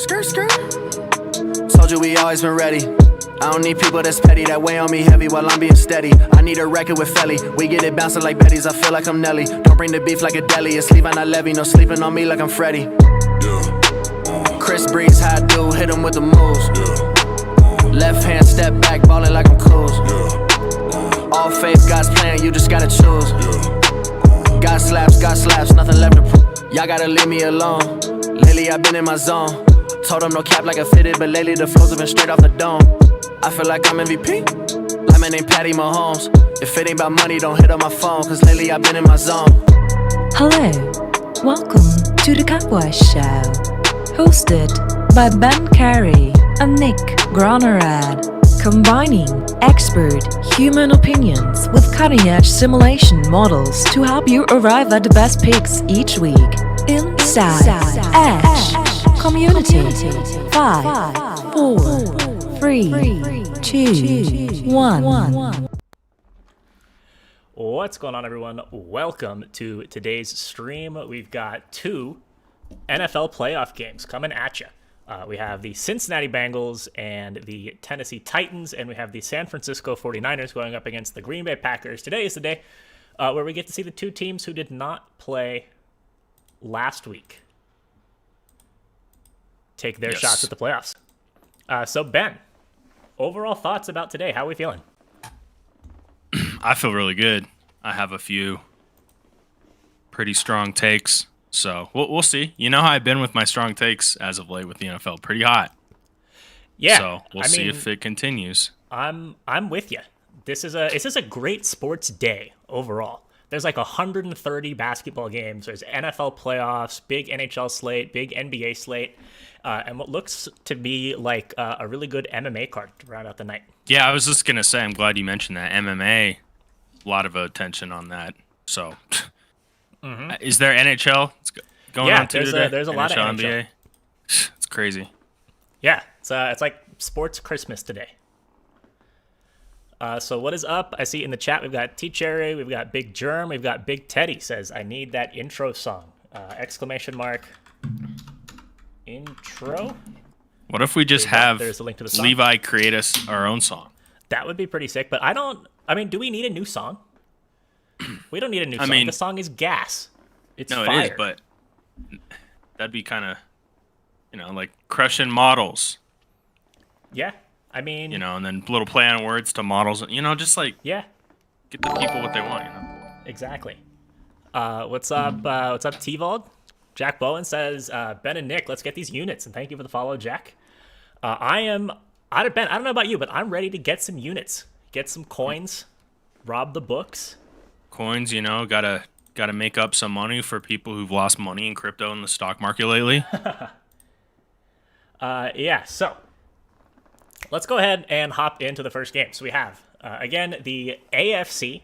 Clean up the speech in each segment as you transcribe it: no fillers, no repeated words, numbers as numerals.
Skirt, skirt. Told you we always been ready. I don't need people that's petty, that weigh on me heavy while I'm being steady. I need a record with Felly. We get it bouncing like Betty's, I feel like I'm Nelly. Don't bring the beef like a deli. It's leaving I levy, no sleeping on me like I'm Freddy. Chris Breeze, how I do, hit him with the moves. Left hand step back, ballin' like I'm Coos. All faith, God's plan, you just gotta choose. God slaps, nothing left to prove. Y'all gotta leave me alone. Lately I've been in my zone. Told them no cap like I fitted, but lately the flows have been straight off the dome. I feel like I'm MVP, like my name Patty Mahomes. If it ain't about money, don't hit on my phone, cause lately I've been in my zone. Hello, welcome to the Cowboy Show, hosted by Ben Carey and Nick Gronerad, combining expert human opinions with cutting-edge simulation models to help you arrive at the best picks each week. Inside Edge Community. 5, 4, 3, 2, 1. What's going on, everyone? Welcome to today's stream. We've got two NFL playoff games coming at you. We have the Cincinnati Bengals and the Tennessee Titans, and we have the San Francisco 49ers going up against the Green Bay Packers. Today is the day where we get to see the two teams who did not play last week take their shots at the playoffs. So, Ben, overall thoughts about today? How are we feeling? I feel really good. I have a few pretty strong takes. So we'll see. You know how I've been with my strong takes as of late with the NFL. Pretty hot. Yeah. So we'll see if it continues. I'm with you. This is a great sports day overall. There's like 130 basketball games. There's NFL playoffs, big NHL slate, big NBA slate, and what looks to be like a really good MMA card to round out the night. Yeah, I was just gonna say, I'm glad you mentioned that. MMA, a lot of attention on that. So, is there NHL going on too today? There's a lot of NHL. NBA. It's crazy. Yeah, it's like sports Christmas today. So what is up? I see in the chat we've got T Cherry, we've got Big Germ, we've got Big Teddy says, "I need that intro song!" Exclamation mark. Intro. What if we just have there's a link to the song. Levi create us our own song? That would be pretty sick. But do we need a new song? We don't need a new song. The song is gas. It's fire. It is, but that'd be kind of, like crushing models. Yeah. And then little play on words to models, just like get the people what they want, Exactly. What's up? What's up, T-Vold? Jack Bowen says, Ben and Nick, let's get these units, and thank you for the follow, Jack. Ben, I don't know about you, but I'm ready to get some units, get some coins, rob the books. Coins, gotta make up some money for people who've lost money in crypto in the stock market lately. So let's go ahead and hop into the first game. So we have, again, the AFC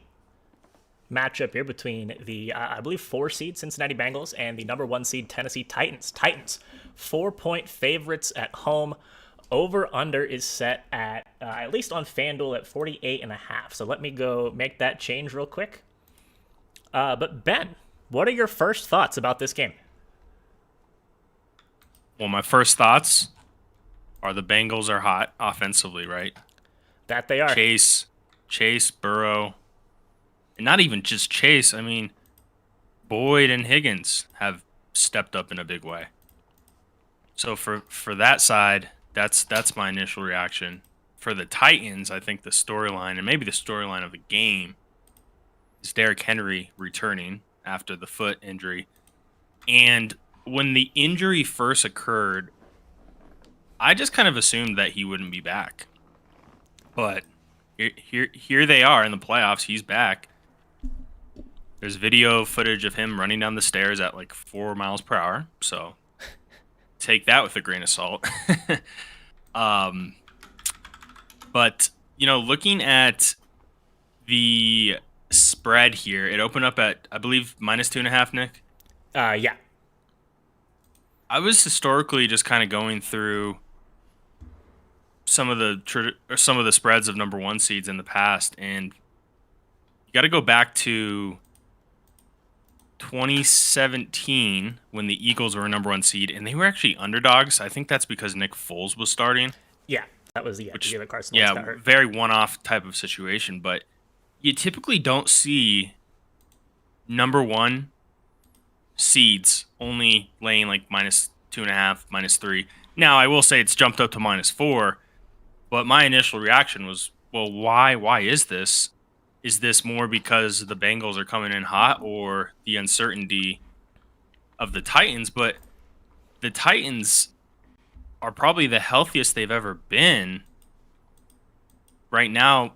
matchup here between the, I believe, 4 seed Cincinnati Bengals and the number 1 seed Tennessee Titans. Titans, 4-point favorites at home. Over-under is set at least on FanDuel, at 48.5. So let me go make that change real quick. But Ben, what are your first thoughts about this game? Well, my first thoughts are the Bengals are hot offensively, right? That they are. Chase, Burrow, and not even just Chase. Boyd and Higgins have stepped up in a big way. So for that side, that's my initial reaction. For the Titans, I think the storyline, and maybe the storyline of the game, is Derrick Henry returning after the foot injury. And when the injury first occurred, I just kind of assumed that he wouldn't be back. But here they are in the playoffs. He's back. There's video footage of him running down the stairs at like 4 miles per hour. So take that with a grain of salt. But, looking at the spread here, it opened up at, I believe, -2.5, Nick? Yeah. I was historically just kind of going through some of the spreads of number 1 seeds in the past, and you got to go back to 2017 when the Eagles were a number 1 seed, and they were actually underdogs. I think that's because Nick Foles was starting. Yeah, that was the year that Carson Wentz got hurt. Very one-off type of situation, but you typically don't see number 1 seeds only laying like -2.5, -3. Now, I will say it's jumped up to -4, but my initial reaction was, well, why? Why is this? Is this more because the Bengals are coming in hot or the uncertainty of the Titans? But the Titans are probably the healthiest they've ever been right now,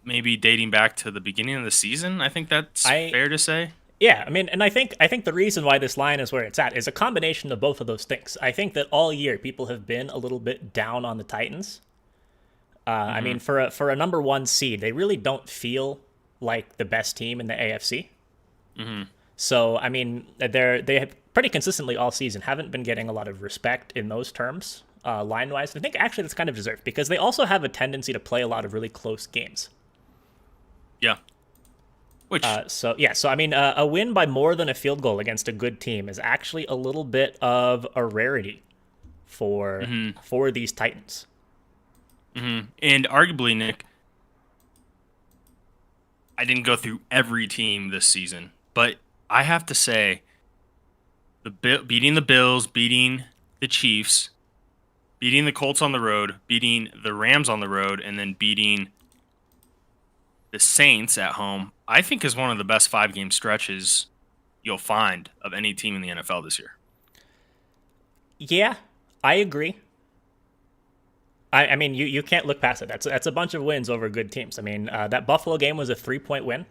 maybe dating back to the beginning of the season. I think that's fair to say. Yeah, I mean, and I think the reason why this line is where it's at is a combination of both of those things. I think that all year people have been a little bit down on the Titans. I mean, for a number 1 seed, they really don't feel like the best team in the AFC. So, I mean, they have pretty consistently all season haven't been getting a lot of respect in those terms, line-wise. I think actually that's kind of deserved because they also have a tendency to play a lot of really close games. Yeah. So I mean, a win by more than a field goal against a good team is actually a little bit of a rarity for these Titans. And arguably, Nick, I didn't go through every team this season, but I have to say, beating the Bills, beating the Chiefs, beating the Colts on the road, beating the Rams on the road, and then beating the Saints at home, I think is one of the best 5-game stretches you'll find of any team in the NFL this year. Yeah, I agree. I mean, you can't look past it. That's a bunch of wins over good teams. I mean, that Buffalo game was a 3-point win.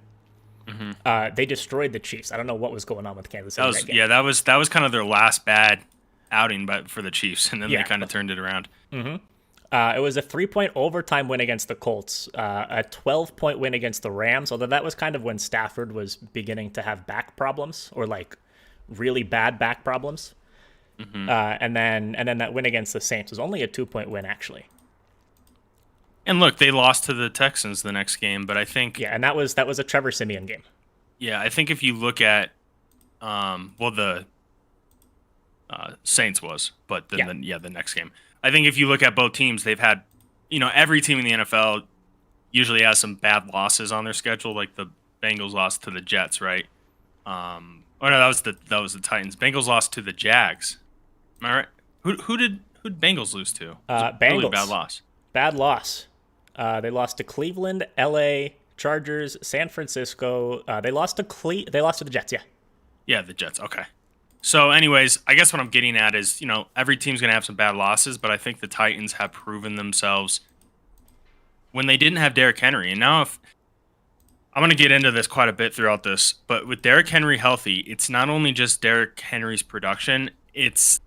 They destroyed the Chiefs. I don't know what was going on with Kansas City. That was kind of their last bad outing for the Chiefs, and then they kind of turned it around. It was a 3-point overtime win against the Colts, a 12-point win against the Rams, although that was kind of when Stafford was beginning to have back problems, or like really bad back problems. And then that win against the Saints was only a 2-point win, actually. And look, they lost to the Texans the next game, but I think and that was a Trevor Siemian game. Yeah, I think if you look at the Saints was, but then the next game. I think if you look at both teams, they've had, every team in the NFL usually has some bad losses on their schedule, like the Bengals lost to the Jets, right? That was the Titans. Bengals lost to the Jags. Am I right? Who'd Bengals lose to? Bengals. Really bad loss. Bad loss. They lost to Cleveland, LA, Chargers, San Francisco. They lost to the Jets. Yeah. Yeah, the Jets. Okay. So, anyways, I guess what I'm getting at is, every team's gonna have some bad losses, but I think the Titans have proven themselves when they didn't have Derrick Henry, and now I'm going to get into this quite a bit throughout this, but with Derrick Henry healthy, it's not only just Derrick Henry's production, it's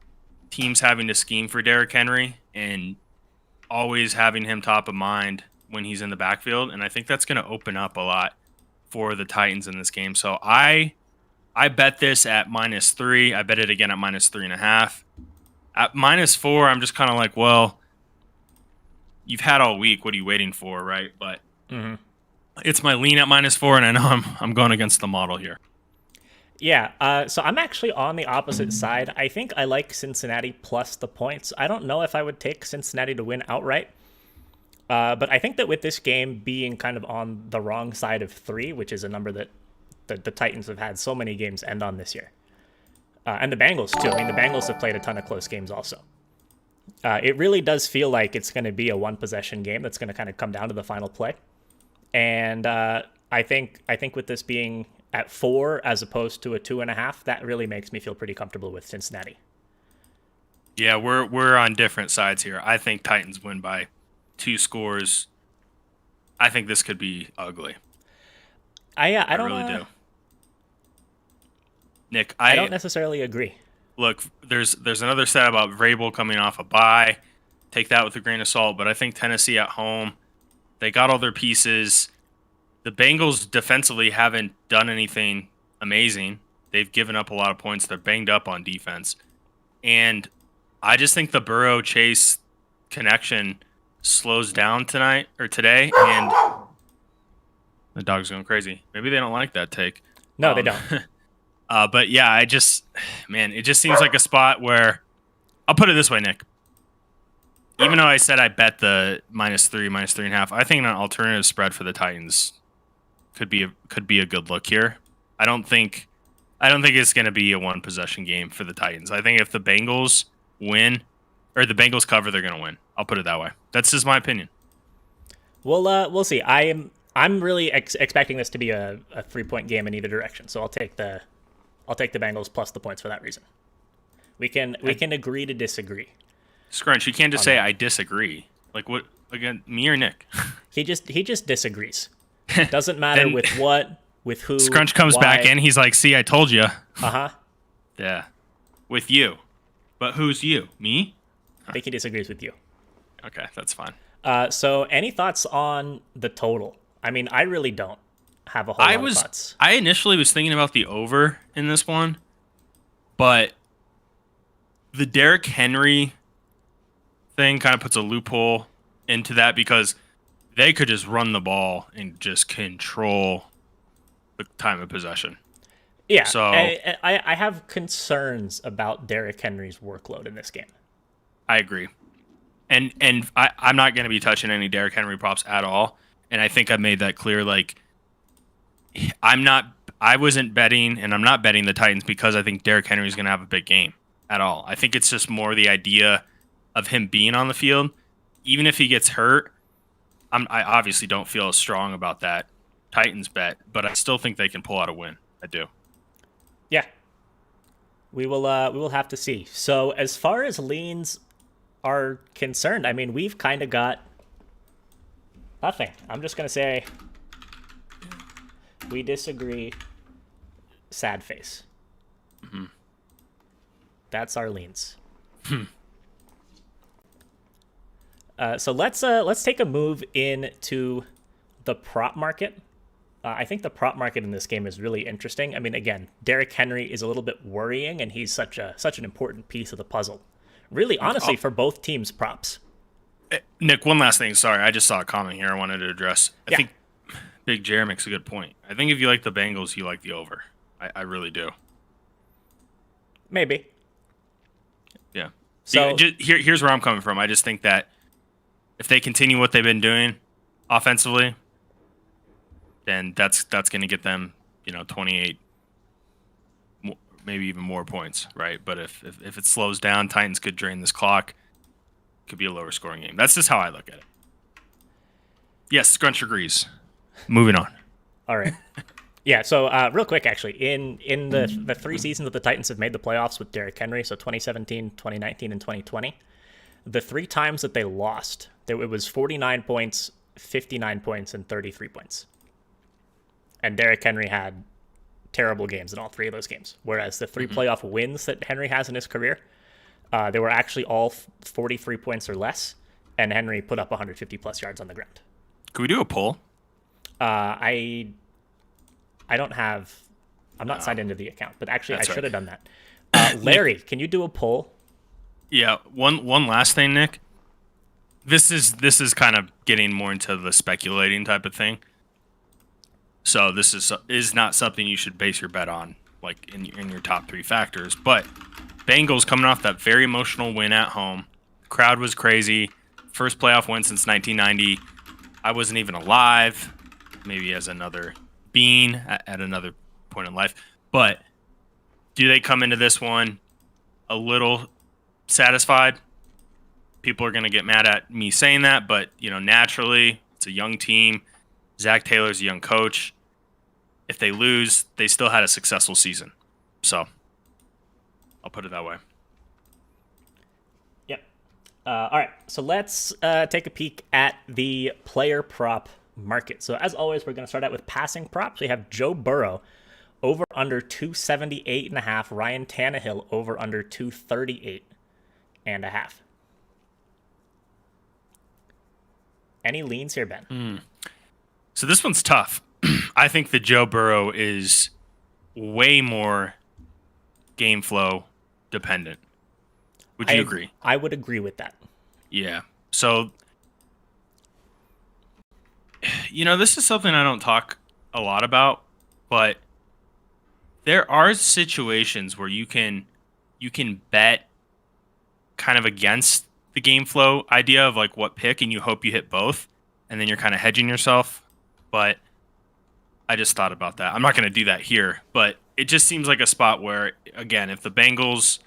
teams having to scheme for Derrick Henry and always having him top of mind when he's in the backfield, and I think that's going to open up a lot for the Titans in this game. So I bet this at -3. I bet it again at -3.5. At -4, I'm just kind of like, well, you've had all week. What are you waiting for, right? But it's my lean at -4, and I know I'm going against the model here. Yeah, so I'm actually on the opposite side. I think I like Cincinnati plus the points. I don't know if I would take Cincinnati to win outright. But I think that with this game being kind of on the wrong side of 3, which is a number that the Titans have had so many games end on this year. And the Bengals, too. I mean, the Bengals have played a ton of close games also. It really does feel like it's going to be a one-possession game that's going to kind of come down to the final play. And I think with this being at 4 as opposed to a 2.5, that really makes me feel pretty comfortable with Cincinnati. Yeah, we're on different sides here. I think Titans win by 2 scores. I think this could be ugly. I really do. Nick, I don't necessarily agree. Look, there's another stat about Vrabel coming off a bye. Take that with a grain of salt, but I think Tennessee at home, they got all their pieces. The Bengals defensively haven't done anything amazing. They've given up a lot of points. They're banged up on defense. And I just think the Burrow-Chase connection slows down today, and the dog's going crazy. Maybe they don't like that take. No, they don't. But yeah, it just seems like a spot where I'll put it this way, Nick. Even though I said I bet the -3, -3.5, I think an alternative spread for the Titans could be a good look here. I don't think it's going to be a one possession game for the Titans. I think if the Bengals win or the Bengals cover, they're going to win. I'll put it that way. That's just my opinion. We'll see. I'm really expecting this to be a 3-point game in either direction. So I'll take the Bengals plus the points for that reason. We can agree to disagree. Scrunch, you can't just say I disagree. Like what? Again, me or Nick? He just disagrees. Doesn't matter with what, with who. Scrunch comes why. back in. He's like, "See, I told you." Yeah. With you, but who's you? Me? I think he disagrees with you. Okay, that's fine. So any thoughts on the total? I mean, I really don't have a whole lot of thoughts. I initially was thinking about the over in this one, but the Derrick Henry thing kind of puts a loophole into that because they could just run the ball and just control the time of possession. Yeah, so I have concerns about Derrick Henry's workload in this game. I agree. And I'm not going to be touching any Derrick Henry props at all. And I think I made that clear. Like, I wasn't betting, and I'm not betting the Titans because I think Derrick Henry is going to have a big game at all. I think it's just more the idea of him being on the field. Even if he gets hurt, I obviously don't feel as strong about that Titans bet, but I still think they can pull out a win. I do. Yeah. We will have to see. So as far as leans are concerned, I mean, we've kind of got nothing. I'm just going to say we disagree. Sad face. Mm-hmm. That's our leans. So let's take a move into the prop market. I think the prop market in this game is really interesting. I mean, again, Derrick Henry is a little bit worrying, and he's such an important piece of the puzzle. Really, honestly, for both teams' props. Nick, one last thing. Sorry, I just saw a comment here I wanted to address. I think Big Jer makes a good point. I think if you like the Bengals, you like the over. I really do. Maybe. Yeah. So here's where I'm coming from. I just think that if they continue what they've been doing offensively, then that's going to get them, 28, maybe even more points, right? But if it slows down, Titans could drain this clock. It could be a lower scoring game. That's just how I look at it. Yes, Scrunch agrees. Moving on. All right. Yeah, so real quick, actually, in the 3 seasons that the Titans have made the playoffs with Derrick Henry, so 2017, 2019, and 2020, the 3 times that they lost, it was 49 points, 59 points, and 33 points. And Derrick Henry had terrible games in all 3 of those games. Whereas the 3 playoff wins that Henry has in his career, they were actually all 43 points or less, and Henry put up 150-plus yards on the ground. Could we do a poll? I don't have... I'm not signed into the account, but actually I should have done that. Larry, can you do a poll? Yeah, one last thing, Nick. This is kind of getting more into the speculating type of thing. So this is not something you should base your bet on, like in your top 3 factors. But Bengals coming off that very emotional win at home. Crowd was crazy. First playoff win since 1990. I wasn't even alive. Maybe as another being at another point in life. But do they come into this one a little satisfied? People are going to get mad at me saying that, but naturally, it's a young team. Zach Taylor's a young coach. If they lose, they still had a successful season. So, I'll put it that way. Yep. All right, so let's take a peek at the player prop market. So, as always, we're going to start out with passing props. We have Joe Burrow over under 278.5. Ryan Tannehill over under 238.5. Any leans here, Ben? So this one's tough. I think that Joe Burrow is way more game flow dependent. Would you agree? I would agree with that. Yeah. So, this is something I don't talk a lot about, but there are situations where you can bet kind of against the game flow idea of like what pick, and you hope you hit both, and then you're kind of hedging yourself. But I just thought about that. I'm not going to do that here, but it just seems like a spot where, again, if the Bengals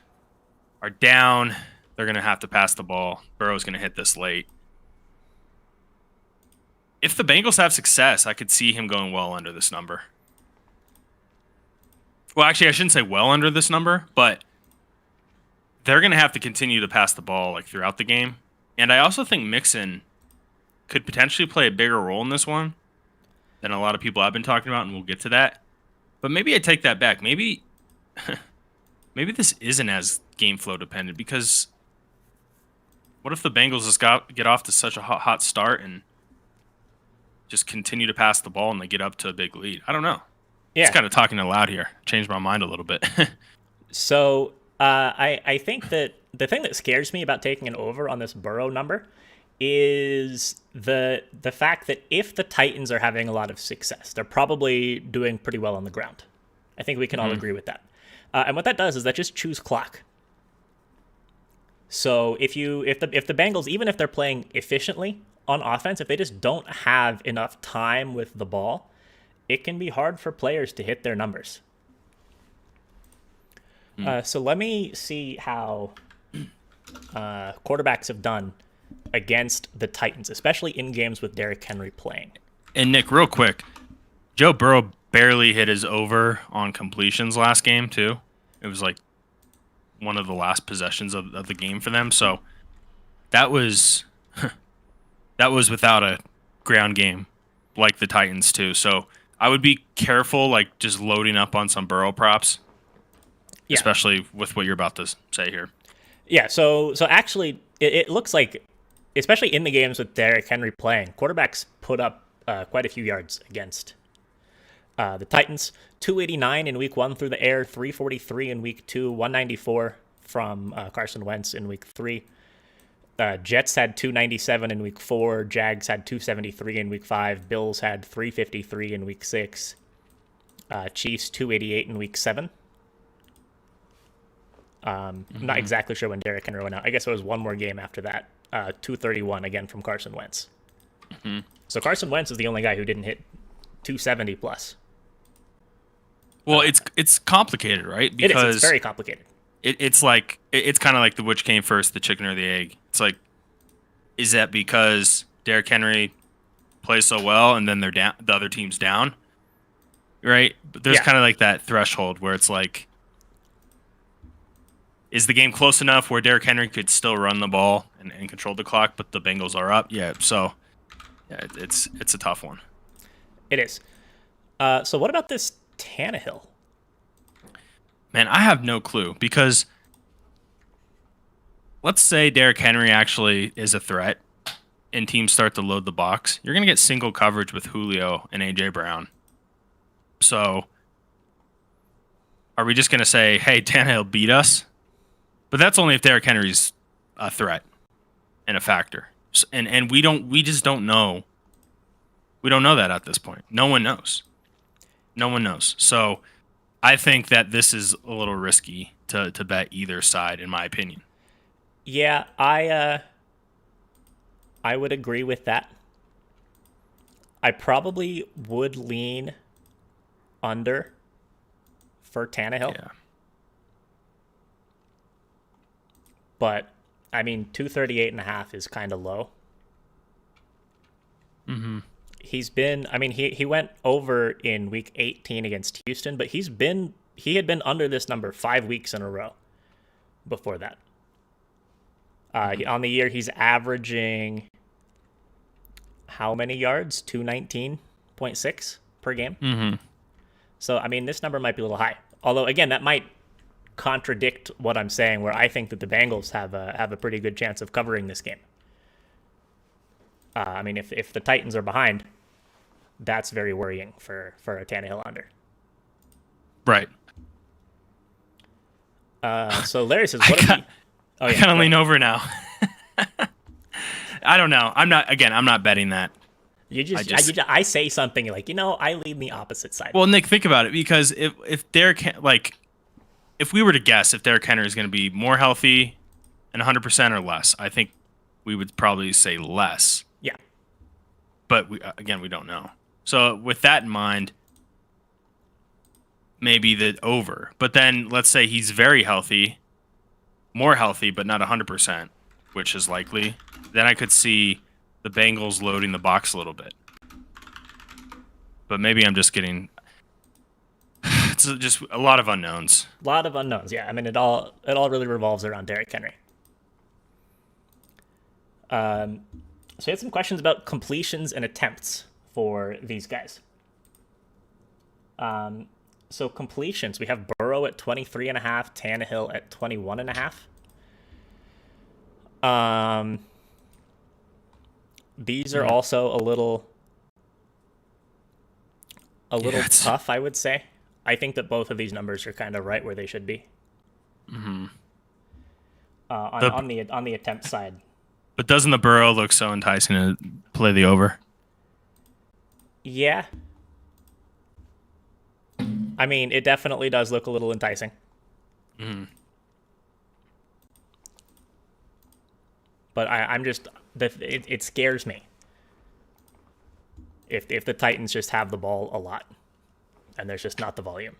are down, they're going to have to pass the ball. Burrow's going to hit this late. If the Bengals have success, I could see him going well under this number. Well, actually, I shouldn't say well under this number, but they're going to have to continue to pass the ball like throughout the game. And I also think Mixon could potentially play a bigger role in this one than a lot of people have been talking about, and we'll get to that. But maybe I take that back. Maybe this isn't as game flow dependent, because what if the Bengals just get off to such a hot start and just continue to pass the ball and they get up to a big lead? I don't know. Yeah. Just kind of talking aloud here. Changed my mind a little bit. So I think that the thing that scares me about taking an over on this Burrow number is the fact that if the Titans are having a lot of success, they're probably doing pretty well on the ground. I think we can all agree with that. And what that does is that just chews clock. So if the Bengals, even if they're playing efficiently on offense, if they just don't have enough time with the ball, it can be hard for players to hit their numbers. So let me see how quarterbacks have done against the Titans, especially in games with Derrick Henry playing. And Nick, real quick, Joe Burrow barely hit his over on completions last game too. It was like one of the last possessions of the game for them. So that was without a ground game like the Titans too. So I would be careful, like just loading up on some Burrow props, especially with what you're about to say here. Yeah. So actually, it looks like, especially in the games with Derrick Henry playing, quarterbacks put up quite a few yards against the Titans. 289 in week 1 through the air, 343 in week 2, 194 from Carson Wentz in week 3. Jets had 297 in week 4. Jags had 273 in week 5. Bills had 353 in week 6. Chiefs 288 in week 7. Not exactly sure when Derrick Henry went out. I guess it was one more game after that. 231 again from Carson Wentz. So Carson Wentz is the only guy who didn't hit 270 plus. Well, it's complicated, right? Because it's very complicated. It's like it's kind of like the which came first, the chicken or the egg. It's like, is that because Derrick Henry plays so well and then they're down, the other team's down, right? But there's kind of like that threshold where it's like, is the game close enough where Derrick Henry could still run the ball and control the clock, but the Bengals are up? Yeah, so yeah, it's a tough one. It is. So what about this Tannehill? Man, I have no clue, because let's say Derrick Henry actually is a threat and teams start to load the box. You're going to get single coverage with Julio and A.J. Brown. So are we just going to say, hey, Tannehill beat us? But that's only if Derrick Henry's a threat and a factor. And we just don't know. We don't know that at this point. No one knows. No one knows. So I think that this is a little risky to bet either side, in my opinion. Yeah, I would agree with that. I probably would lean under for Tannehill. Yeah. But, I mean, 238.5 is kind of low. Mm-hmm. He's been, I mean, he went over in week 18 against Houston, but he had been under this number 5 weeks in a row before that. On the year, he's averaging how many yards? 219.6 per game. Mm-hmm. So, I mean, this number might be a little high. Although, again, that might contradict what I'm saying, where I think that the Bengals have a pretty good chance of covering this game. I mean, if the Titans are behind, that's very worrying for a Tannehill under. Right. So Larry says, I kind of lean over now. I don't know. I'm not betting that. I say something like, I lean the opposite side. Well, Nick, think about it, because if we were to guess if Derrick Henry is going to be more healthy and 100% or less, I think we would probably say less. Yeah. But we don't know. So with that in mind, maybe the over. But then let's say he's very healthy, more healthy, but not 100%, which is likely. Then I could see the Bengals loading the box a little bit. But maybe I'm just getting... It's just a lot of unknowns. A lot of unknowns, yeah. I mean, it all really revolves around Derrick Henry. So we had some questions about completions and attempts for these guys. So completions, we have Burrow at 23.5, Tannehill at 21.5. These are also a little tough, I would say. I think that both of these numbers are kind of right where they should be. Mm-hmm. On the attempt side. But doesn't the Burrow look so enticing to play the over? Yeah. I mean, it definitely does look a little enticing. Mm-hmm. But I'm just... It scares me. If the Titans just have the ball a lot, and there's just not the volume.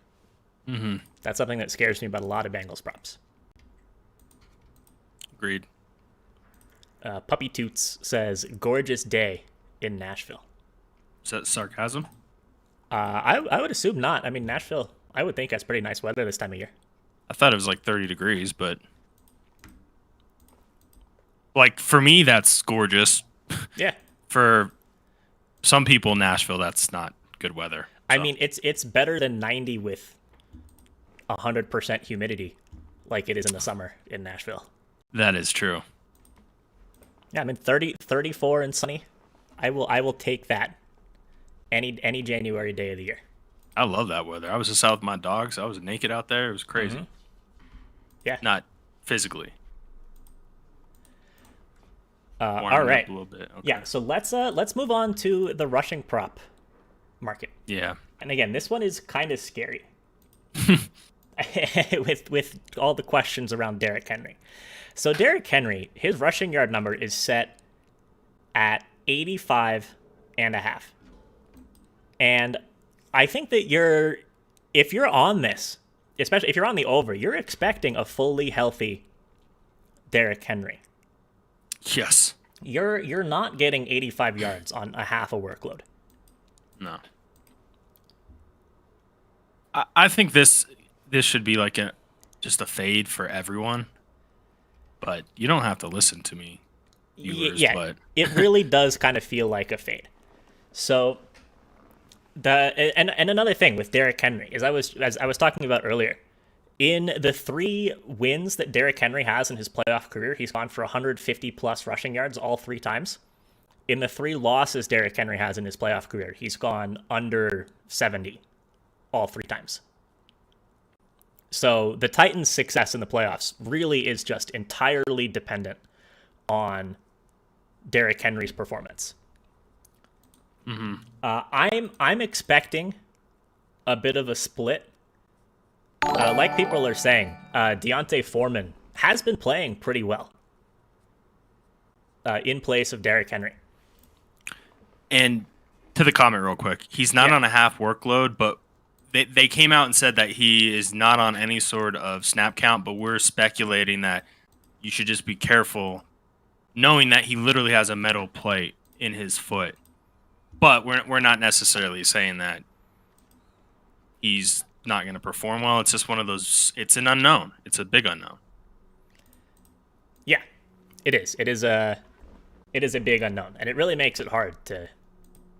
Mm-hmm. That's something that scares me about a lot of Bengals props. Agreed. Puppy Toots says, gorgeous day in Nashville. Is that sarcasm? I would assume not. I mean, Nashville, I would think has pretty nice weather this time of year. I thought it was like 30 degrees, but... Like, for me, that's gorgeous. Yeah. For some people in Nashville, that's not good weather. I mean, it's better than 90 with 100% humidity like it is in the summer in Nashville. That is true. Yeah, I mean 34 and sunny. I will take that any January day of the year. I love that weather. I was just out with my dogs. I was naked out there. It was crazy. Mm-hmm. Yeah. Not physically. All right. A little bit. Okay. Yeah, so let's move on to the rushing prop market. Yeah. And again, this one is kind of scary. with all the questions around Derrick Henry. So Derrick Henry, his rushing yard number is set at 85.5. And I think that if you're on this, especially if you're on the over, you're expecting a fully healthy Derrick Henry. Yes. You're not getting 85 yards on a half a workload. No. I think this should be like just a fade for everyone. But you don't have to listen to me. Viewers, yeah, but... it really does kind of feel like a fade. So and another thing with Derrick Henry is as I was talking about earlier, in the 3 wins that Derrick Henry has in his playoff career, he's gone for 150 plus rushing yards all 3 times. In the 3 losses Derrick Henry has in his playoff career, he's gone under 70 all 3 times. So the Titans' success in the playoffs really is just entirely dependent on Derrick Henry's performance. Mm-hmm. I'm expecting a bit of a split. Like people are saying, Deontay Foreman has been playing pretty well in place of Derrick Henry. And to the comment real quick, he's not on a half workload, but they came out and said that he is not on any sort of snap count, but we're speculating that you should just be careful, knowing that he literally has a metal plate in his foot. But we're not necessarily saying that he's not going to perform well. It's just one of those. It's an unknown. It's a big unknown. Yeah, it is. It is a big unknown, and it really makes it hard to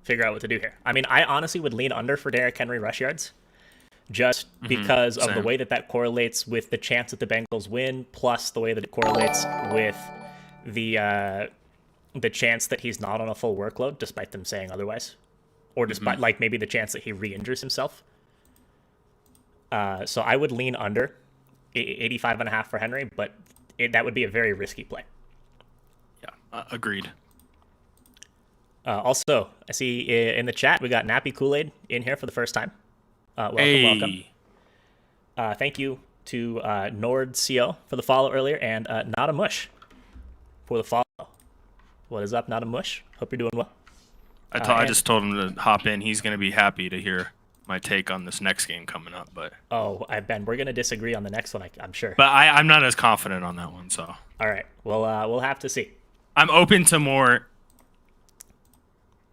figure out what to do here. I mean, I honestly would lean under for Derrick Henry rush yards, just because of the way that correlates with the chance that the Bengals win, plus the way that it correlates with the chance that he's not on a full workload, despite them saying otherwise, or despite like maybe the chance that he re-injures himself. So I would lean under 85.5 for Henry, but that would be a very risky play. Yeah, agreed. Also, I see in the chat we got Nappy Kool-Aid in here for the first time. Welcome. Thank you to NordCO for the follow earlier, and Not a Mush for the follow. What is up, Not a Mush? Hope you're doing well. I just told him to hop in. He's going to be happy to hear my take on this next game coming up. But Ben, we're going to disagree on the next one, I'm sure. But I'm not as confident on that one. So all right, well, we'll have to see. I'm open to more.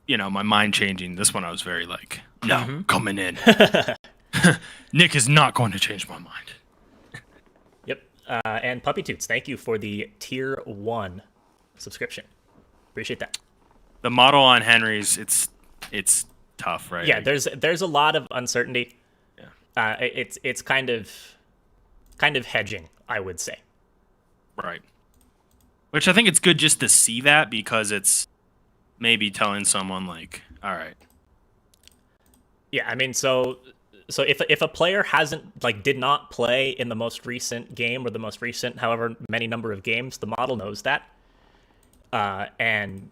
My mind changing. This one I was very like, no, coming in. Nick is not going to change my mind. Yep. And Puppy Toots, thank you for the tier 1 subscription. Appreciate that. The model on Henry's, it's tough, right? Yeah, there's a lot of uncertainty. Yeah. It's kind of hedging, I would say. Right. Which I think it's good just to see that, because it's maybe telling someone like, all right. Yeah, I mean, so if a player did not play in the most recent game or the most recent however many number of games, the model knows that, and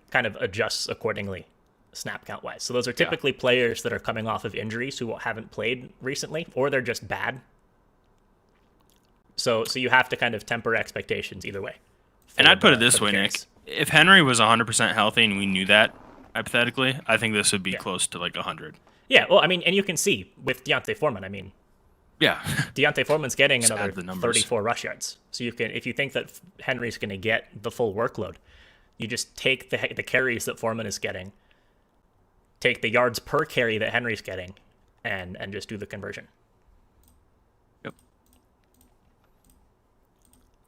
kind of adjusts accordingly, snap count wise. So those are typically players that are coming off of injuries who haven't played recently, or they're just bad. So you have to kind of temper expectations either way. And I'd put it this way, Nick. If Henry was 100% healthy and we knew that, hypothetically, I think this would be close to like 100. Yeah, well, I mean, and you can see with Deontay Foreman, I mean, yeah, Deontay Foreman's getting Just another add the numbers. 34 rush yards. So if you think that Henry's going to get the full workload, you just take the carries that Foreman is getting, take the yards per carry that Henry's getting, and just do the conversion. Yep.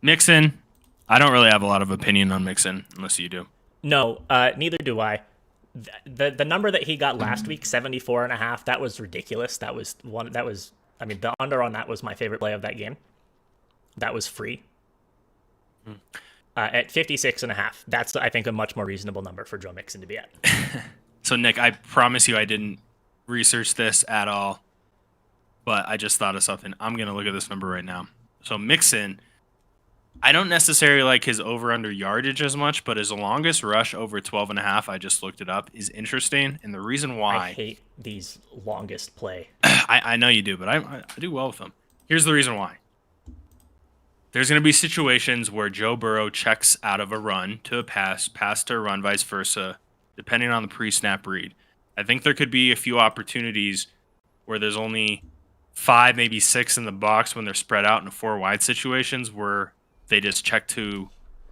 Mixon, I don't really have a lot of opinion on Mixon, unless you do. No, neither do I. The number that he got last week, 74.5, that was ridiculous. I mean, the under on that was my favorite play of that game. That was free. At 56.5, that's, I think, a much more reasonable number for Joe Mixon to be at. So, Nick, I promise you I didn't research this at all, but I just thought of something. I'm going to look at this number right now. So, Mixon, I don't necessarily like his over-under yardage as much, but his longest rush over 12.5, I just looked it up, is interesting. And the reason why... I hate these longest play. I know you do, but I do well with them. Here's the reason why. There's going to be situations where Joe Burrow checks out of a run to a pass to a run, vice versa, depending on the pre-snap read. I think there could be a few opportunities where there's only 5, maybe 6 in the box when they're spread out in 4 wide situations where they just check to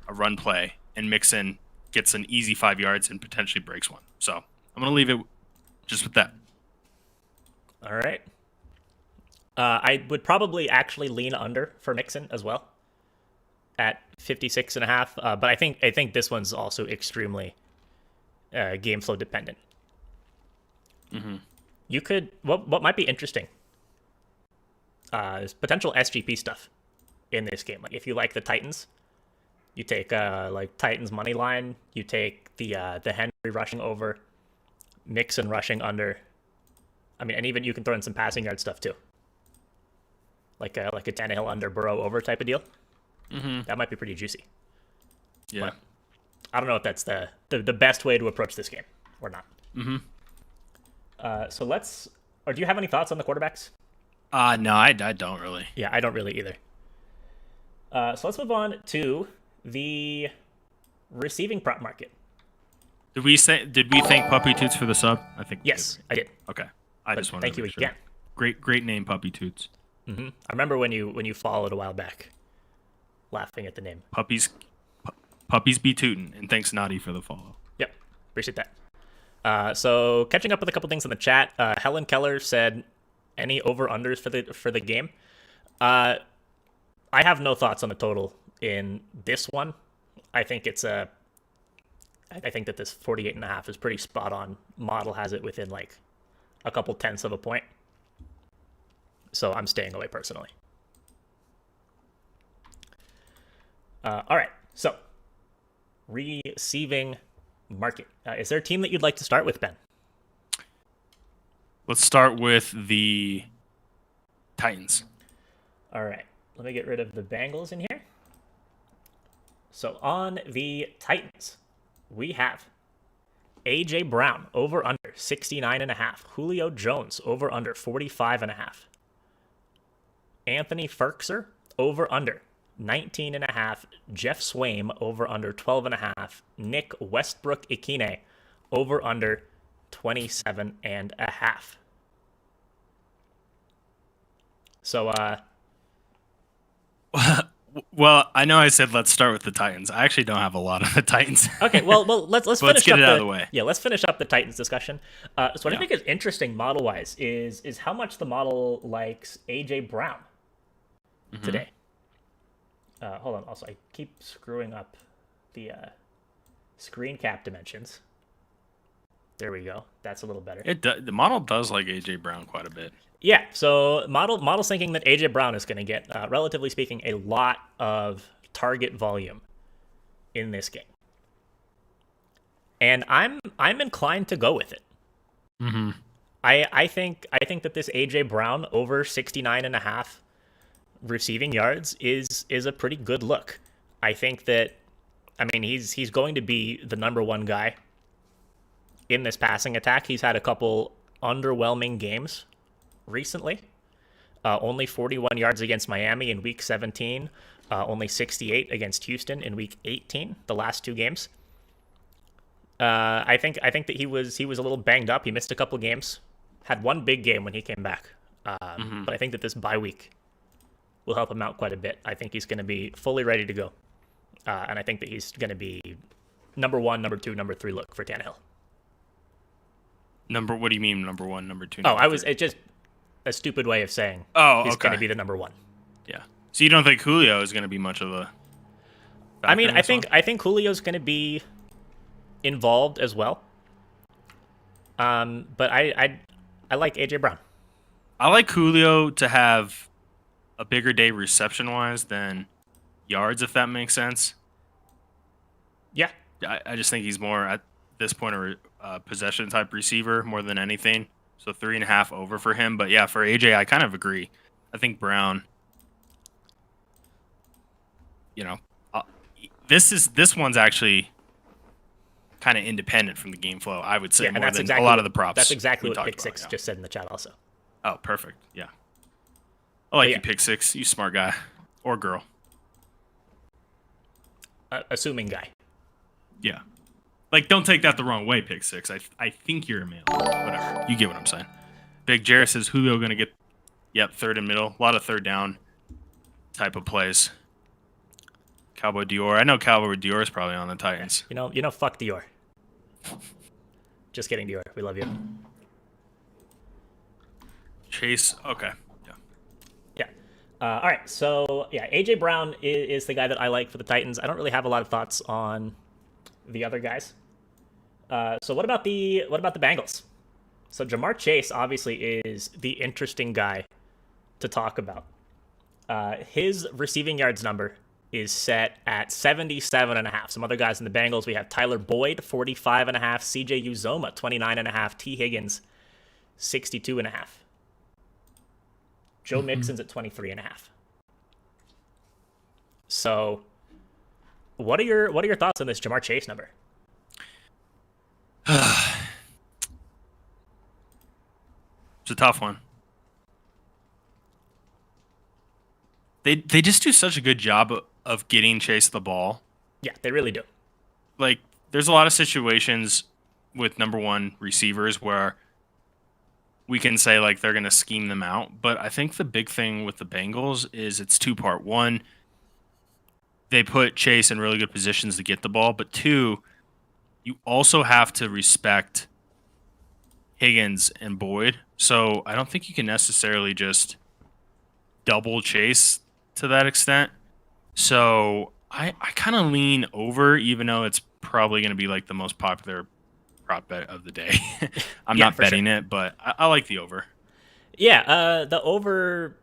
a run play and Mixon gets an easy 5 yards and potentially breaks one. So I'm going to leave it just with that. All right. I would probably actually lean under for Mixon as well at 56.5. But I think this one's also extremely game flow dependent. Mm-hmm. You could what might be interesting is potential SGP stuff in this game. Like if you like the Titans, you take like Titans money line. You take the Henry rushing over, Mixon rushing under. I mean, and even you can throw in some passing yard stuff too. Like a Tannehill under Burrow over type of deal. Mm-hmm. That might be pretty juicy. Yeah. But I don't know if that's the best way to approach this game or not. Mm-hmm. Or do you have any thoughts on the quarterbacks? No, I don't really. Yeah, I don't really either. So let's move on to the receiving prop market. Did we thank Puppy Toots for the sub? I think we Yes, did. I did. Okay. I just wanted thank to you make sure. again. Great name, Puppy Toots. Mm-hmm. I remember when you followed a while back, laughing at the name. Puppies be tootin', and thanks Naughty for the follow. Yep, appreciate that. So catching up with a couple things in the chat. Helen Keller said, "Any over/unders for the game?" I have no thoughts on the total in this one. I think that this 48.5 is pretty spot on. Model has it within like a couple tenths of a point. So I'm staying away personally. All right, so receiving market. Is there a team that you'd like to start with, Ben? Let's start with the Titans. All right, let me get rid of the Bengals in here. So on the Titans, we have A.J. Brown, over under 69.5. Julio Jones, over under 45.5. Anthony Ferkser, over under 19.5. Jeff Swaim, over under 12.5. Nick Westbrook Ikine, over under 27.5. So, Well, I know I said let's start with the Titans. I actually don't have a lot of the Titans. okay, well, let's finish let's get up it out of the way. Yeah, let's finish up the Titans discussion. So what I Yeah. think is interesting model-wise is how much the model likes A.J. Brown today. Hold on. Also, I keep screwing up the screen cap dimensions. There we go. That's a little better. The model does like AJ Brown quite a bit. Yeah, so model's thinking that A.J. Brown is going to get, relatively speaking, a lot of target volume in this game. And I'm inclined to go with it. Mm-hmm. I think that this A.J. Brown over 69.5 receiving yards is a pretty good look. I think that, he's going to be the number one guy in this passing attack. He's had a couple underwhelming games recently. Only 41 yards against Miami in week 17, only 68 against Houston in week 18, the last two games. I think that he was a little banged up. He missed a couple games, had one big game when he came back. But I think that this bye week will help him out quite a bit. I think he's going to be fully ready to go. And I think that he's going to be number 1, number 2, number 3 look for Tannehill. What do you mean number 1, number 2? It's just a stupid way of saying he's okay. going to be the number 1. Yeah. So you don't think Julio is going to be much of a I think Julio's going to be involved as well. But I like AJ Brown. I like Julio to have a bigger day reception wise than yards, if that makes sense. Yeah. I just think he's more at this point a possession type receiver more than anything. So 3.5 over for him. But yeah, for AJ, I kind of agree. I think Brown, this one's actually kind of independent from the game flow, I would say, yeah, more than a lot of the props. That's exactly what talked Pick Six about, just said in the chat also. Oh, perfect. Yeah. I like Yeah. you, Pick Six. You smart guy. Or girl. Assuming guy. Yeah. Like, don't take that the wrong way, Pick Six. I think you're a male. Whatever. You get what I'm saying. Big Jarrett says Julio going to get, third and middle. A lot of third down type of plays. Cowboy Dior. I know Cowboy Dior is probably on the Titans. Fuck Dior. Just kidding, Dior. We love you. Chase. Okay. Yeah. All right. So, AJ Brown is the guy that I like for the Titans. I don't really have a lot of thoughts on the other guys. So what about the Bengals? So Jamar Chase obviously is the interesting guy to talk about. His receiving yards number is set at 77.5. Some other guys in the Bengals, we have Tyler Boyd, 45.5, CJ Uzoma, 29.5, T. Higgins, 62.5. Joe Mixon's at 23.5. So what are your thoughts on this Jamar Chase number? It's a tough one. They just do such a good job of getting Chase the ball. Yeah, they really do. Like, there's a lot of situations with number one receivers where we can say, like, they're going to scheme them out. But I think the big thing with the Bengals is it's two-part. One, they put Chase in really good positions to get the ball. But two, you also have to respect Higgins and Boyd. So I don't think you can necessarily just double Chase to that extent. So I kind of lean over, even though it's probably going to be like the most popular prop bet of the day. I'm not betting it, but I like the over. Yeah, the over.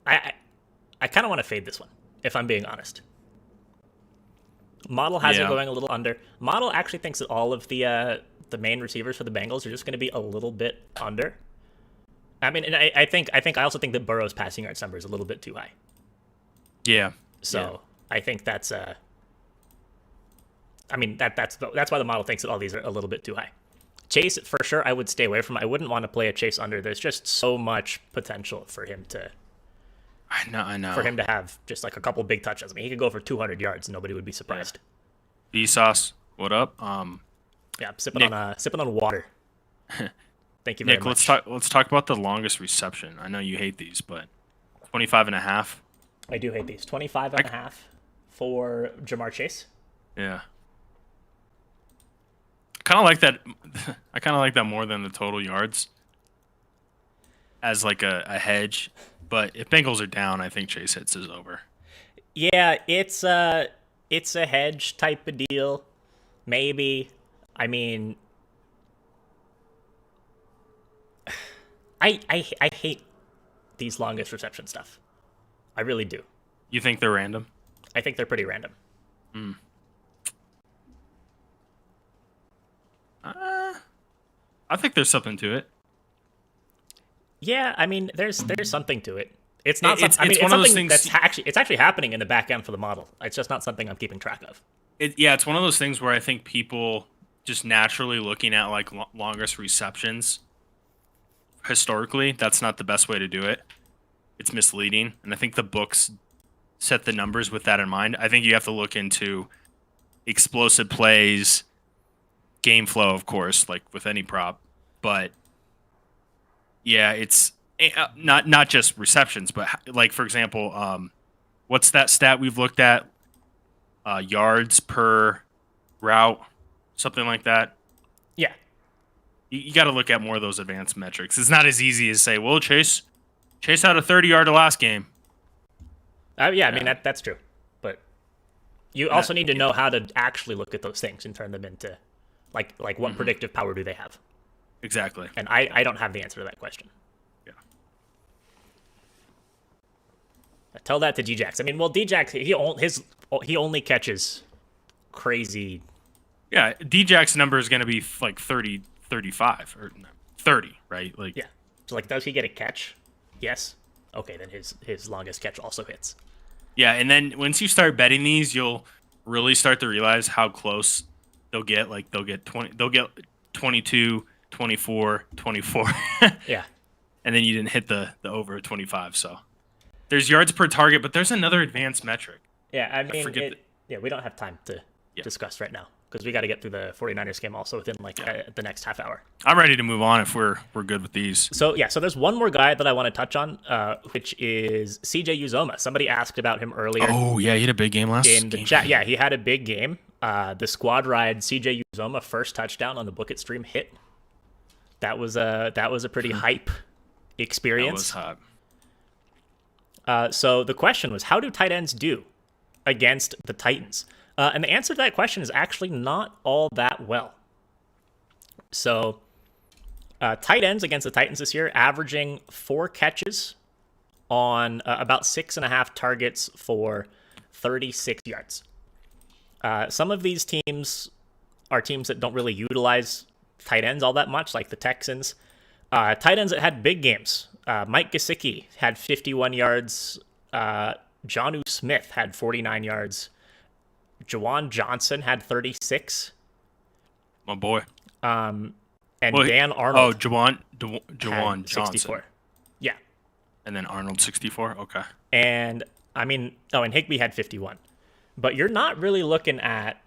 I kind of want to fade this one, if I'm being honest. Model has it going a little under. Model actually thinks that all of the main receivers for the Bengals are just going to be a little bit under. I mean, and I also think that Burrow's passing yards number is a little bit too high. Yeah. So I think that's I mean, that's why the model thinks that all these are a little bit too high. Chase, for sure, I would stay away from. I wouldn't want to play a Chase under. There's just so much potential for him to. I know. For him to have just like a couple big touchdowns. I mean, he could go for 200 yards and nobody would be surprised. Yeah. Vsauce, what up? Yeah, I'm sipping on water. Thank you very Nick, much. let's talk about the longest reception. I know you hate these, but 25 and a half. I do hate these. 25 and a half for Jamar Chase. Yeah. Kind of like that. I kind of like that more than the total yards as like a hedge. But if Bengals are down, I think Chase hits is over. Yeah, it's a hedge type of deal. Maybe. I mean, I hate these longest reception stuff. I really do. You think they're random? I think they're pretty random. I think there's something to it. Yeah, I mean, there's something to it. It's not. It's it's one of those something things. that's actually happening in the back end for the model. It's just not something I'm keeping track of. It's one of those things where I think people just naturally looking at like longest receptions. Historically, that's not the best way to do it. It's misleading, and I think the books set the numbers with that in mind. I think you have to look into explosive plays, game flow, of course, like with any prop, but yeah, it's not just receptions, but like for example, what's that stat we've looked at? Yards per route, something like that. Yeah, you got to look at more of those advanced metrics. It's not as easy as say, well, Chase had a 30-yarder last game. yeah, I mean that's true, but you also need to know how to actually look at those things and turn them into like what predictive power do they have? Exactly. And I don't have the answer to that question. Yeah. Tell that to Djax. I mean, well, Djax he only catches crazy. Yeah, Djax's number is going to be like 30, 35 or 30, right? Like Yeah. So like, does he get a catch? Yes. Okay, then his longest catch also hits. Yeah, and then once you start betting these, you'll really start to realize how close they'll get. Like they'll get 22, 24, 24. Yeah. And then you didn't hit the over 25. So there's yards per target, but there's another advanced metric. Yeah, I mean, we don't have time to discuss right now because we got to get through the 49ers game also within the next half hour. I'm ready to move on if we're good with these. So there's one more guy that I want to touch on, which is CJ Uzoma. Somebody asked about him earlier. Oh yeah, he had a big game last in the chat. Yeah, he had a big game. The squad ride CJ Uzoma first touchdown on the Book It stream hit. That was a pretty hype experience. That was hype. So the question was, how do tight ends do against the Titans? And the answer to that question is actually not all that well. So tight ends against the Titans this year, averaging 4 catches on about 6.5 targets for 36 yards. Some of these teams are teams that don't really utilize tight ends all that much, like the Texans. Tight ends that had big games. Mike Gesicki had 51 yards. Jonnu Smith had 49 yards. Juwan Johnson had 36. My boy. And Dan Arnold. Oh, Juwan Johnson. 64. Yeah. And then Arnold 64. Okay. And and Higbee had 51. But you're not really looking at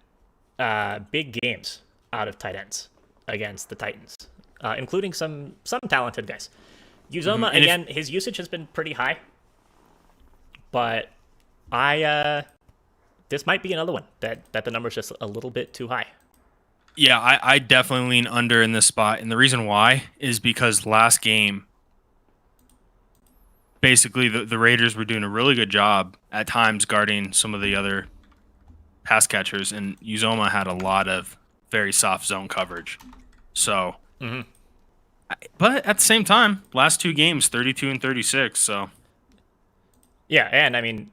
big games out of tight ends against the Titans, including some talented guys. Uzoma, again, his usage has been pretty high. But this might be another one that the number's just a little bit too high. Yeah, I definitely lean under in this spot. And the reason why is because last game, basically the Raiders were doing a really good job at times guarding some of the other pass catchers, and Uzoma had a lot of very soft zone coverage. So, but at the same time, last 2 games, 32 and 36. So, yeah, and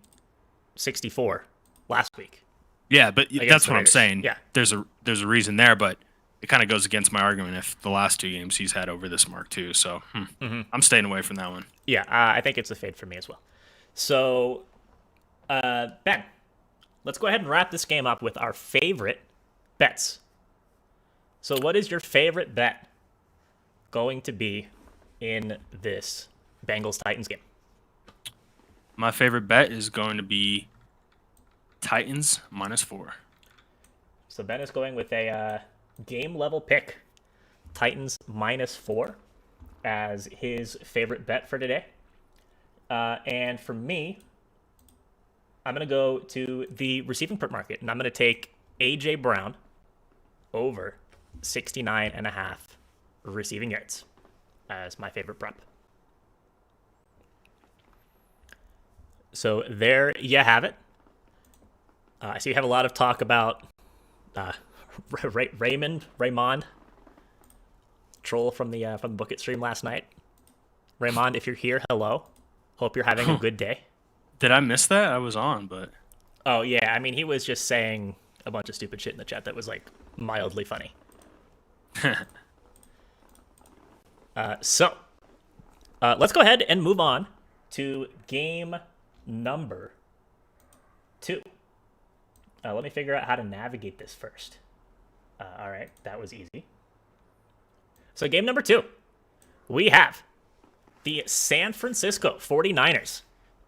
64 last week. Yeah, but that's what I'm Raiders. saying. Yeah, there's a reason there, but it kind of goes against my argument if the last 2 games he's had over this mark too. So I'm staying away from that one. Yeah, I think it's a fade for me as well. So, Ben, let's go ahead and wrap this game up with our favorite bets. So what is your favorite bet going to be in this Bengals Titans game? My favorite bet is going to be Titans -4. So Ben is going with a game level pick, Titans -4 as his favorite bet for today. And for me, I'm going to go to the receiving prop market, and I'm going to take A.J. Brown over 69.5 receiving yards as my favorite prop. So there you have it. I see you have a lot of talk about Raymond, troll from the Book It stream last night. Raymond, if you're here, hello. Hope you're having a good day. Did I miss that? I was on, but... Oh, yeah. I mean, he was just saying a bunch of stupid shit in the chat that was, like, mildly funny. So, let's go ahead and move on to game number 2. Let me figure out how to navigate this first. All right, that was easy. So game number 2, we have the San Francisco 49ers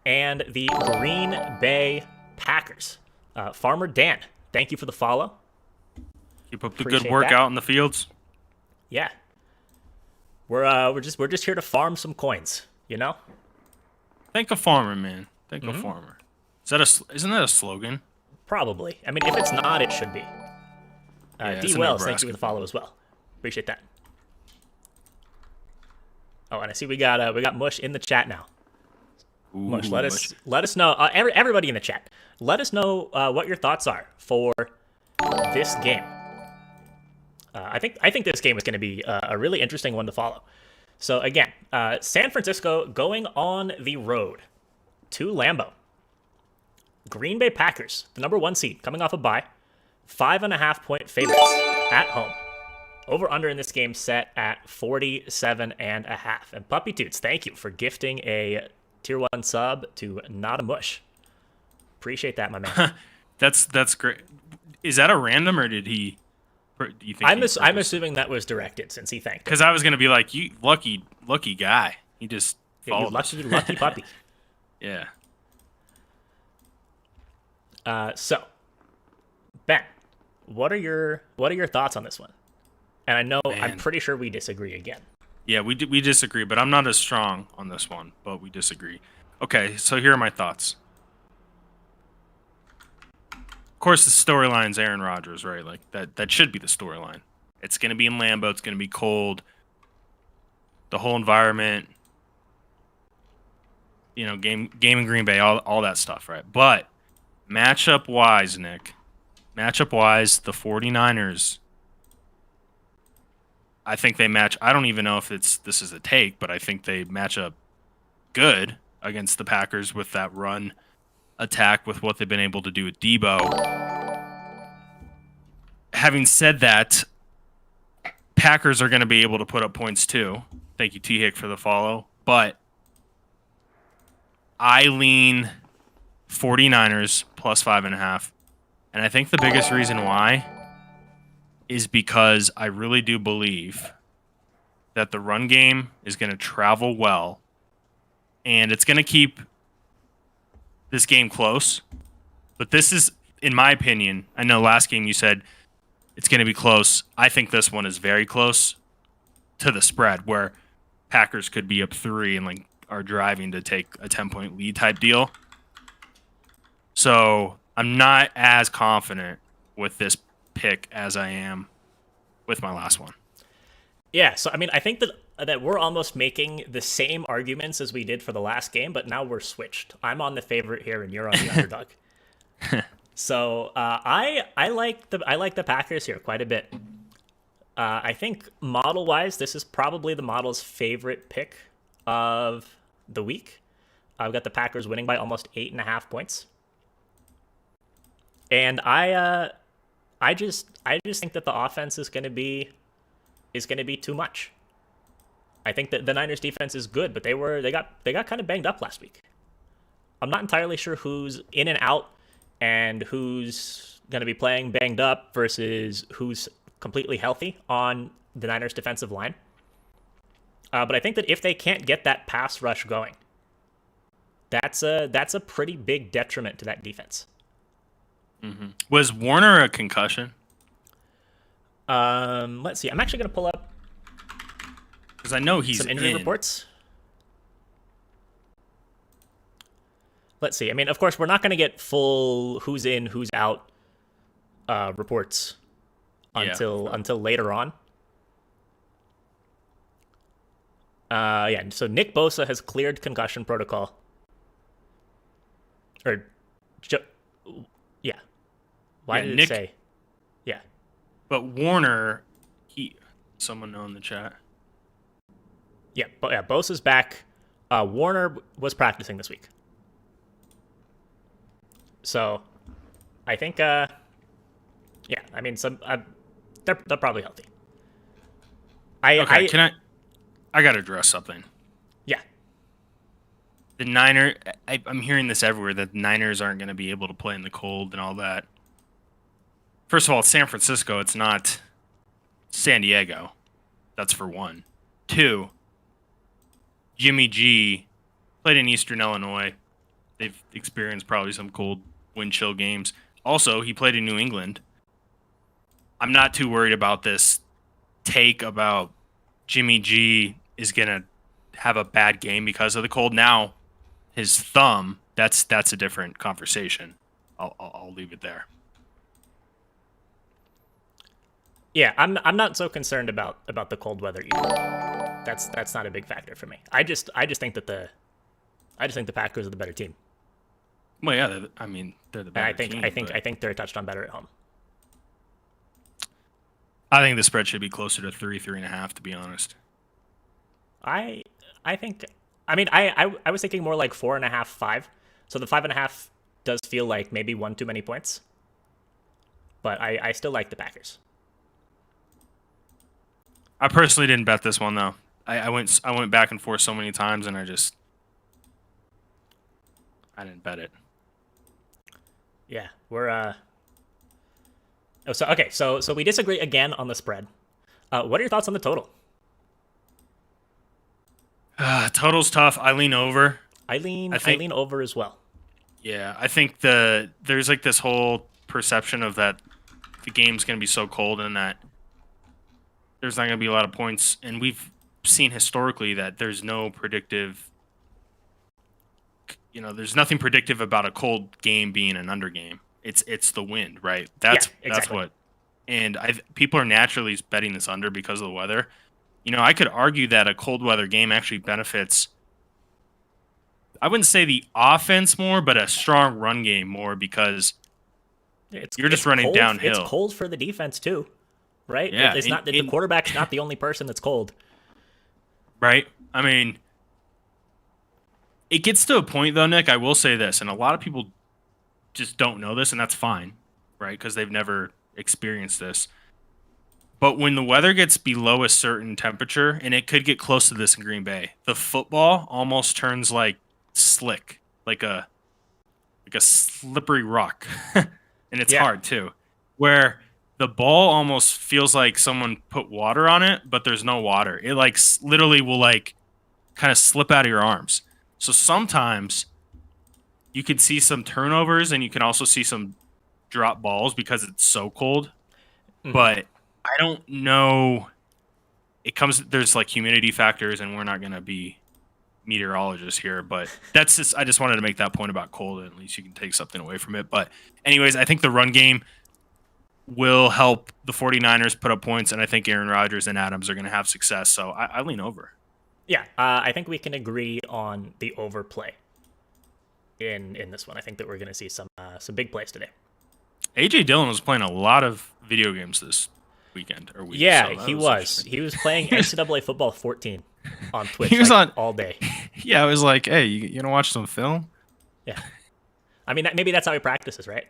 and the Green Bay Packers. Farmer Dan, thank you for the follow. Keep up the Appreciate good work that. out in the fields. Yeah, we're just here to farm some coins, you know. Thank a farmer, man. Thank a farmer. Isn't that a slogan? Probably. I mean, if it's not, it should be. Yeah, D it's a Wells, thank Nebraska you for the follow as well. Appreciate that. Oh, and I see we got Mush in the chat now. Ooh, Mush, let us know. Everybody in the chat, let us know what your thoughts are for this game. I think this game is going to be a really interesting one to follow. So again, San Francisco going on the road to Lambeau. Green Bay Packers, the number 1 seed, coming off a bye, 5.5-point favorites at home. Over under in this game set at 47.5. And Puppy Toots, thank you for gifting a tier 1 sub to Not a Mush. Appreciate that, my man. That's great. Is that a random, or did he? Do you think I'm assuming that was directed, since he thanked. Because I was gonna be like, you lucky guy. He just followed us. Lucky puppy. Yeah. So, Ben, what are your thoughts on this one? And I know I'm pretty sure we disagree again. Yeah, we disagree, but I'm not as strong on this one. But we disagree. Okay, so here are my thoughts. Of course, the storyline's Aaron Rodgers, right? Like that should be the storyline. It's gonna be in Lambeau. It's gonna be cold. The whole environment. You know, game in Green Bay, all that stuff, right? But matchup-wise, Nick, the 49ers, I think they match. I don't even know if this is a take, but I think they match up good against the Packers with that run attack with what they've been able to do with Debo. Having said that, Packers are going to be able to put up points too. Thank you, T. Hick, for the follow. But I lean 49ers plus 5.5. And I think the biggest reason why is because I really do believe that the run game is going to travel well. And it's going to keep this game close. But this is, in my opinion, I know last game you said it's going to be close. I think this one is very close to the spread, where Packers could be up 3 and like are driving to take a 10-point lead type deal. So I'm not as confident with this pick as I am with my last one. Yeah, so I mean, I think that we're almost making the same arguments as we did for the last game, but now we're switched. I'm on the favorite here, and you're on the underdog. So I like the Packers here quite a bit. I think model-wise, this is probably the model's favorite pick of the week. I've got the Packers winning by almost 8.5 points, and I just think that the offense is going to be too much. I think that the Niners defense is good, but they got kind of banged up last week. I'm not entirely sure who's in and out and who's going to be playing banged up versus who's completely healthy on the Niners defensive line. But I think that if they can't get that pass rush going, that's a pretty big detriment to that defense. Mm-hmm. Was Warner a concussion? Let's see. I'm actually going to pull up because I know he's some injury reports. Let's see. I mean, of course, we're not going to get full who's in, who's out reports until later on. So Nick Bosa has cleared concussion protocol. Why did it say? Yeah. But Warner, someone know in the chat. Yeah, Bosa's back. Warner was practicing this week. So, I think, I mean, they're probably healthy. I got to address something. Yeah. The I'm hearing this everywhere, that the Niners aren't going to be able to play in the cold and all that. First of all, it's San Francisco. It's not San Diego. That's for one. Two, Jimmy G played in Eastern Illinois. They've experienced probably some cold wind chill games. Also, he played in New England. I'm not too worried about this take about Jimmy G is going to have a bad game because of the cold. Now, his thumb, that's a different conversation. I'll leave it there. Yeah, I'm not so concerned about the cold weather either. That's not a big factor for me. I just think that the Packers are the better team. Well, yeah, they're the better team. I think they're a touchdown better at home. I think the spread should be closer to 3.5, to be honest. I was thinking more like 4.5, 5. So the 5.5 does feel like maybe one too many points. But I still like the Packers. I personally didn't bet this one though. I went back and forth so many times, and I didn't bet it. Yeah, we're So we disagree again on the spread. What are your thoughts on the total? Total's tough. I lean over. I lean over as well. Yeah, I think there's like this whole perception of that the game's going to be so cold and that there's not going to be a lot of points. And we've seen historically that there's no predictive, there's nothing predictive about a cold game being an under game. It's the wind, right? That's what. And people are naturally betting this under because of the weather. I could argue that a cold weather game actually benefits, I wouldn't say the offense more, but a strong run game more because you're just running cold, downhill. It's cold for the defense too, right? Yeah, the quarterback's not the only person that's cold. Right? I mean, it gets to a point though, Nick, I will say this, and a lot of people just don't know this, and that's fine, right? Because they've never experienced this. But when the weather gets below a certain temperature, and it could get close to this in Green Bay, the football almost turns like slick, like a slippery rock. And it's hard too, where the ball almost feels like someone put water on it, but there's no water. It literally will kind of slip out of your arms. So sometimes you can see some turnovers, and you can also see some drop balls because it's so cold. Mm-hmm. But I don't know. There's humidity factors, and we're not going to be meteorologists here, but I just wanted to make that point about cold, and at least you can take something away from it. But anyways, I think the run game will help the 49ers put up points, and I think Aaron Rodgers and Adams are going to have success. So I lean over. Yeah, I think we can agree on the overplay in this one. I think that we're going to see some big plays today. A.J. Dillon was playing a lot of video games this weekend or week. Yeah, so he was. He was playing NCAA Football 14 on Twitch. He was on all day. Yeah, I was like, hey, you gonna watch some film? Yeah, I mean maybe that's how he practices, right?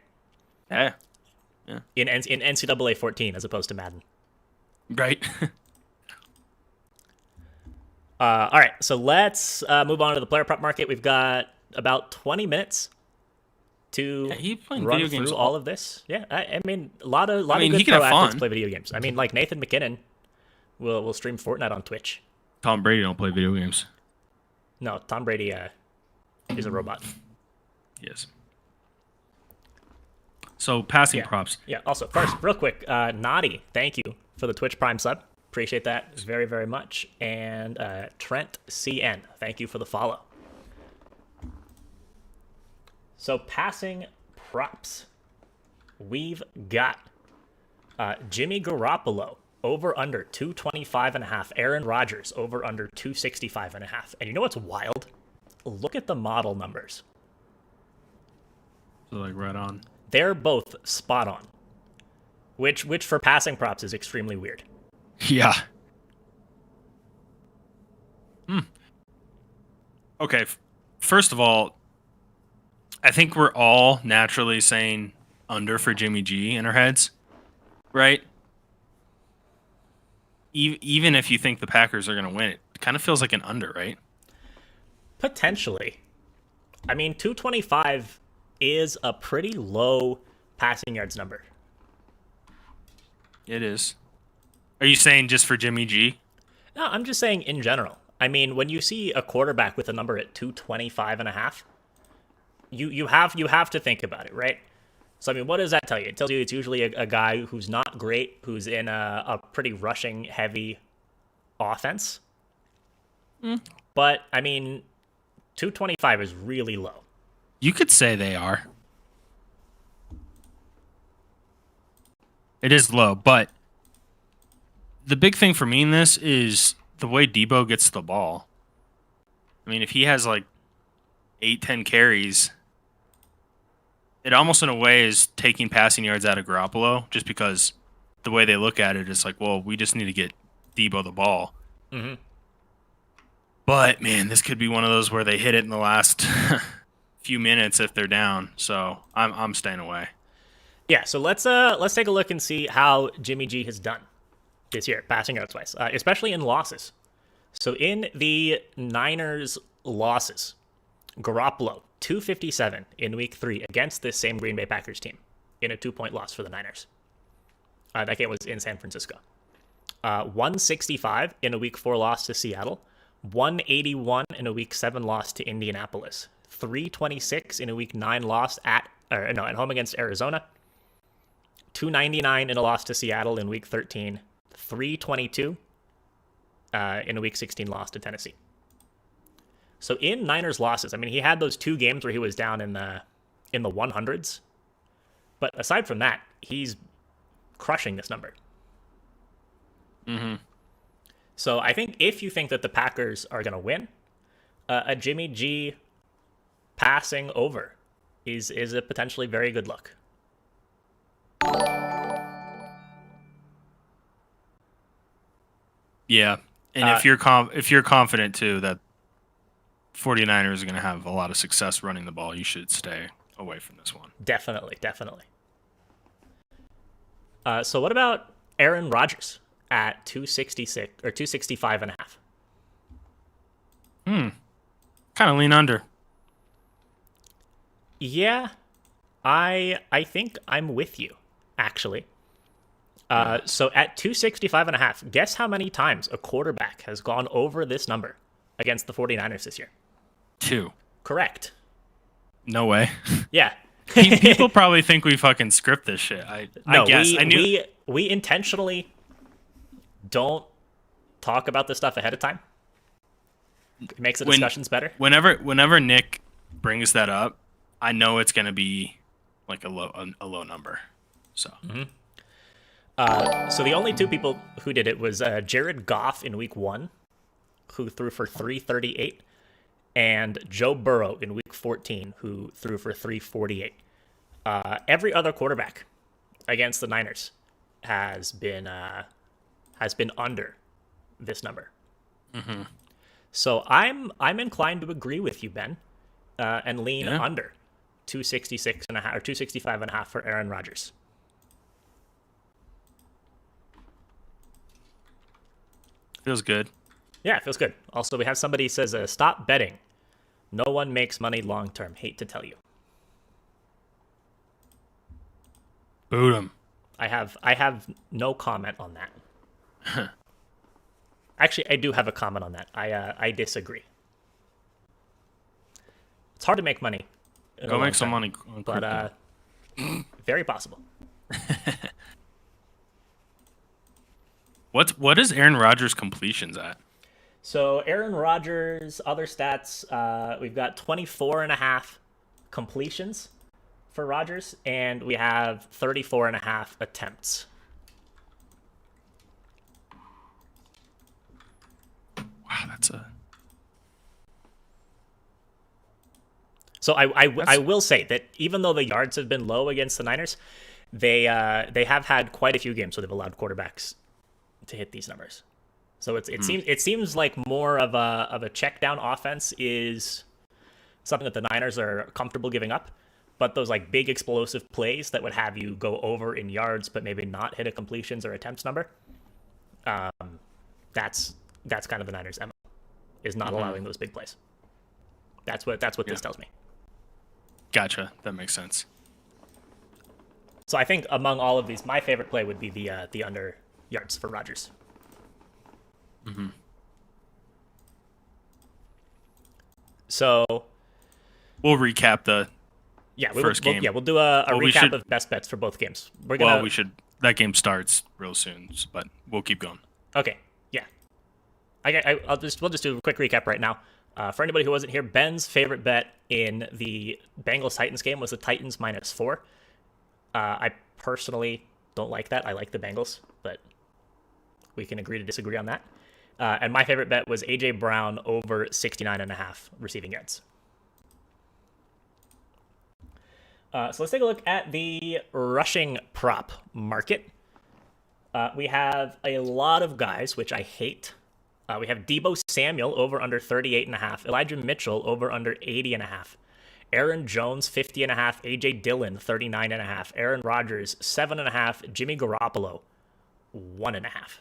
Yeah. In NCAA 14 as opposed to Madden. Right. All right, so let's move on to the player prop market. We've got about 20 minutes to he's playing run video games through all of this? Yeah, I mean, a lot of he good can pro have athletes fun. play video games. I mean, like Nathan McKinnon will stream Fortnite on Twitch. Tom Brady don't play video games. No, Tom Brady is a robot. Yes. So passing Yeah. props. Yeah. Also, first, real quick, Naughty, thank you for the Twitch Prime sub. Appreciate that very, very much. And Trent CN, thank you for the follow. So passing props, we've got Jimmy Garoppolo over under 225.5. Aaron Rodgers over under 265.5. And you know what's wild? Look at the model numbers. So like right on. They're both spot on, which for passing props is extremely weird. Yeah. Okay. First of all, I think we're all naturally saying under for Jimmy G in our heads, right? Even if you think the Packers are going to win, it kind of feels like an under, right? Potentially. I mean, 225 is a pretty low passing yards number. It is. Are you saying just for Jimmy G? No, I'm just saying in general. I mean, when you see a quarterback with a number at 225.5, you have to think about it, right? So, I mean, what does that tell you? It tells you it's usually a guy who's not great, who's in a pretty rushing-heavy offense. But, I mean, 225 is really low. You could say they are. It is low, but the big thing for me in this is the way Debo gets the ball. I mean, if he has like 8-10 carries, it almost in a way is taking passing yards out of Garoppolo, just because the way they look at it is like, well, we just need to get Debo the ball. Mm-hmm. But man, this could be one of those where they hit it in the last few minutes if they're down. So I'm staying away. Yeah, so let's take a look and see how Jimmy G has done this year, passing yards wise, especially in losses. So in the Niners losses, Garoppolo 257 in Week 3 against this same Green Bay Packers team in a 2-point loss for the Niners. That game was in San Francisco. 165 in a Week 4 loss to Seattle. 181 in a Week 7 loss to Indianapolis. 326 in a Week 9 loss at home against Arizona. 299 in a loss to Seattle in Week 13. 322 in a Week 16 loss to Tennessee. So in Niners losses, I mean, he had those 2 games where he was down in the 100s. But aside from that, he's crushing this number. Mm-hmm. So I think if you think that the Packers are going to win, a Jimmy G passing over is a potentially very good look. Yeah. And if you're confident too that 49ers are going to have a lot of success running the ball, you should stay away from this one. Definitely. So what about Aaron Rodgers at 266 or 265.5? Kind of lean under. Yeah, I think I'm with you, actually. So at 265.5, guess how many times a quarterback has gone over this number against the 49ers this year? 2. Correct. No way. Yeah. People probably think we fucking script this shit. I guess. We intentionally don't talk about this stuff ahead of time. It makes the discussions better. Whenever Nick brings that up, I know it's going to be like a low number. So. So the only 2 people who did it was Jared Goff in Week 1, who threw for 338, and Joe Burrow in Week 14, who threw for 348. Every other quarterback against the Niners has been under this number. Mm-hmm. So I'm inclined to agree with you, Ben, and lean under 266.5 or 265.5 for Aaron Rodgers. Feels good. Yeah, it feels good. Also, we have somebody says, stop betting. No one makes money long term. Hate to tell you. Boot him. I have no comment on that. Actually, I do have a comment on that. I disagree. It's hard to make money. Go make some money on but very possible. What is Aaron Rodgers' completions at? So Aaron Rodgers, other stats, we've got 24.5 completions for Rodgers, and we have 34.5 attempts. Wow, that's a... So I will say that even though the yards have been low against the Niners, they have had quite a few games where they've allowed quarterbacks to hit these numbers. So it seems like more of a check down offense is something that the Niners are comfortable giving up, but those like big explosive plays that would have you go over in yards but maybe not hit a completions or attempts number, that's kind of the Niners' MO, is not allowing those big plays. That's what this tells me. Gotcha. That makes sense. So I think among all of these, my favorite play would be the under yards for Rodgers. Mm-hmm. So we'll recap the first game. We'll do a recap of best bets for both games. We should. That game starts real soon, but we'll keep going. Okay. Yeah. We'll just do a quick recap right now. For anybody who wasn't here, Ben's favorite bet in the Bengals Titans game was the Titans -4. I personally don't like that. I like the Bengals, but we can agree to disagree on that. And my favorite bet was A.J. Brown over 69.5 receiving yards. So let's take a look at the rushing prop market. We have a lot of guys, which I hate. We have Deebo Samuel over under 38.5, Elijah Mitchell over under 80.5, Aaron Jones 50.5, A.J. Dillon 39.5, Aaron Rodgers 7.5, Jimmy Garoppolo 1.5.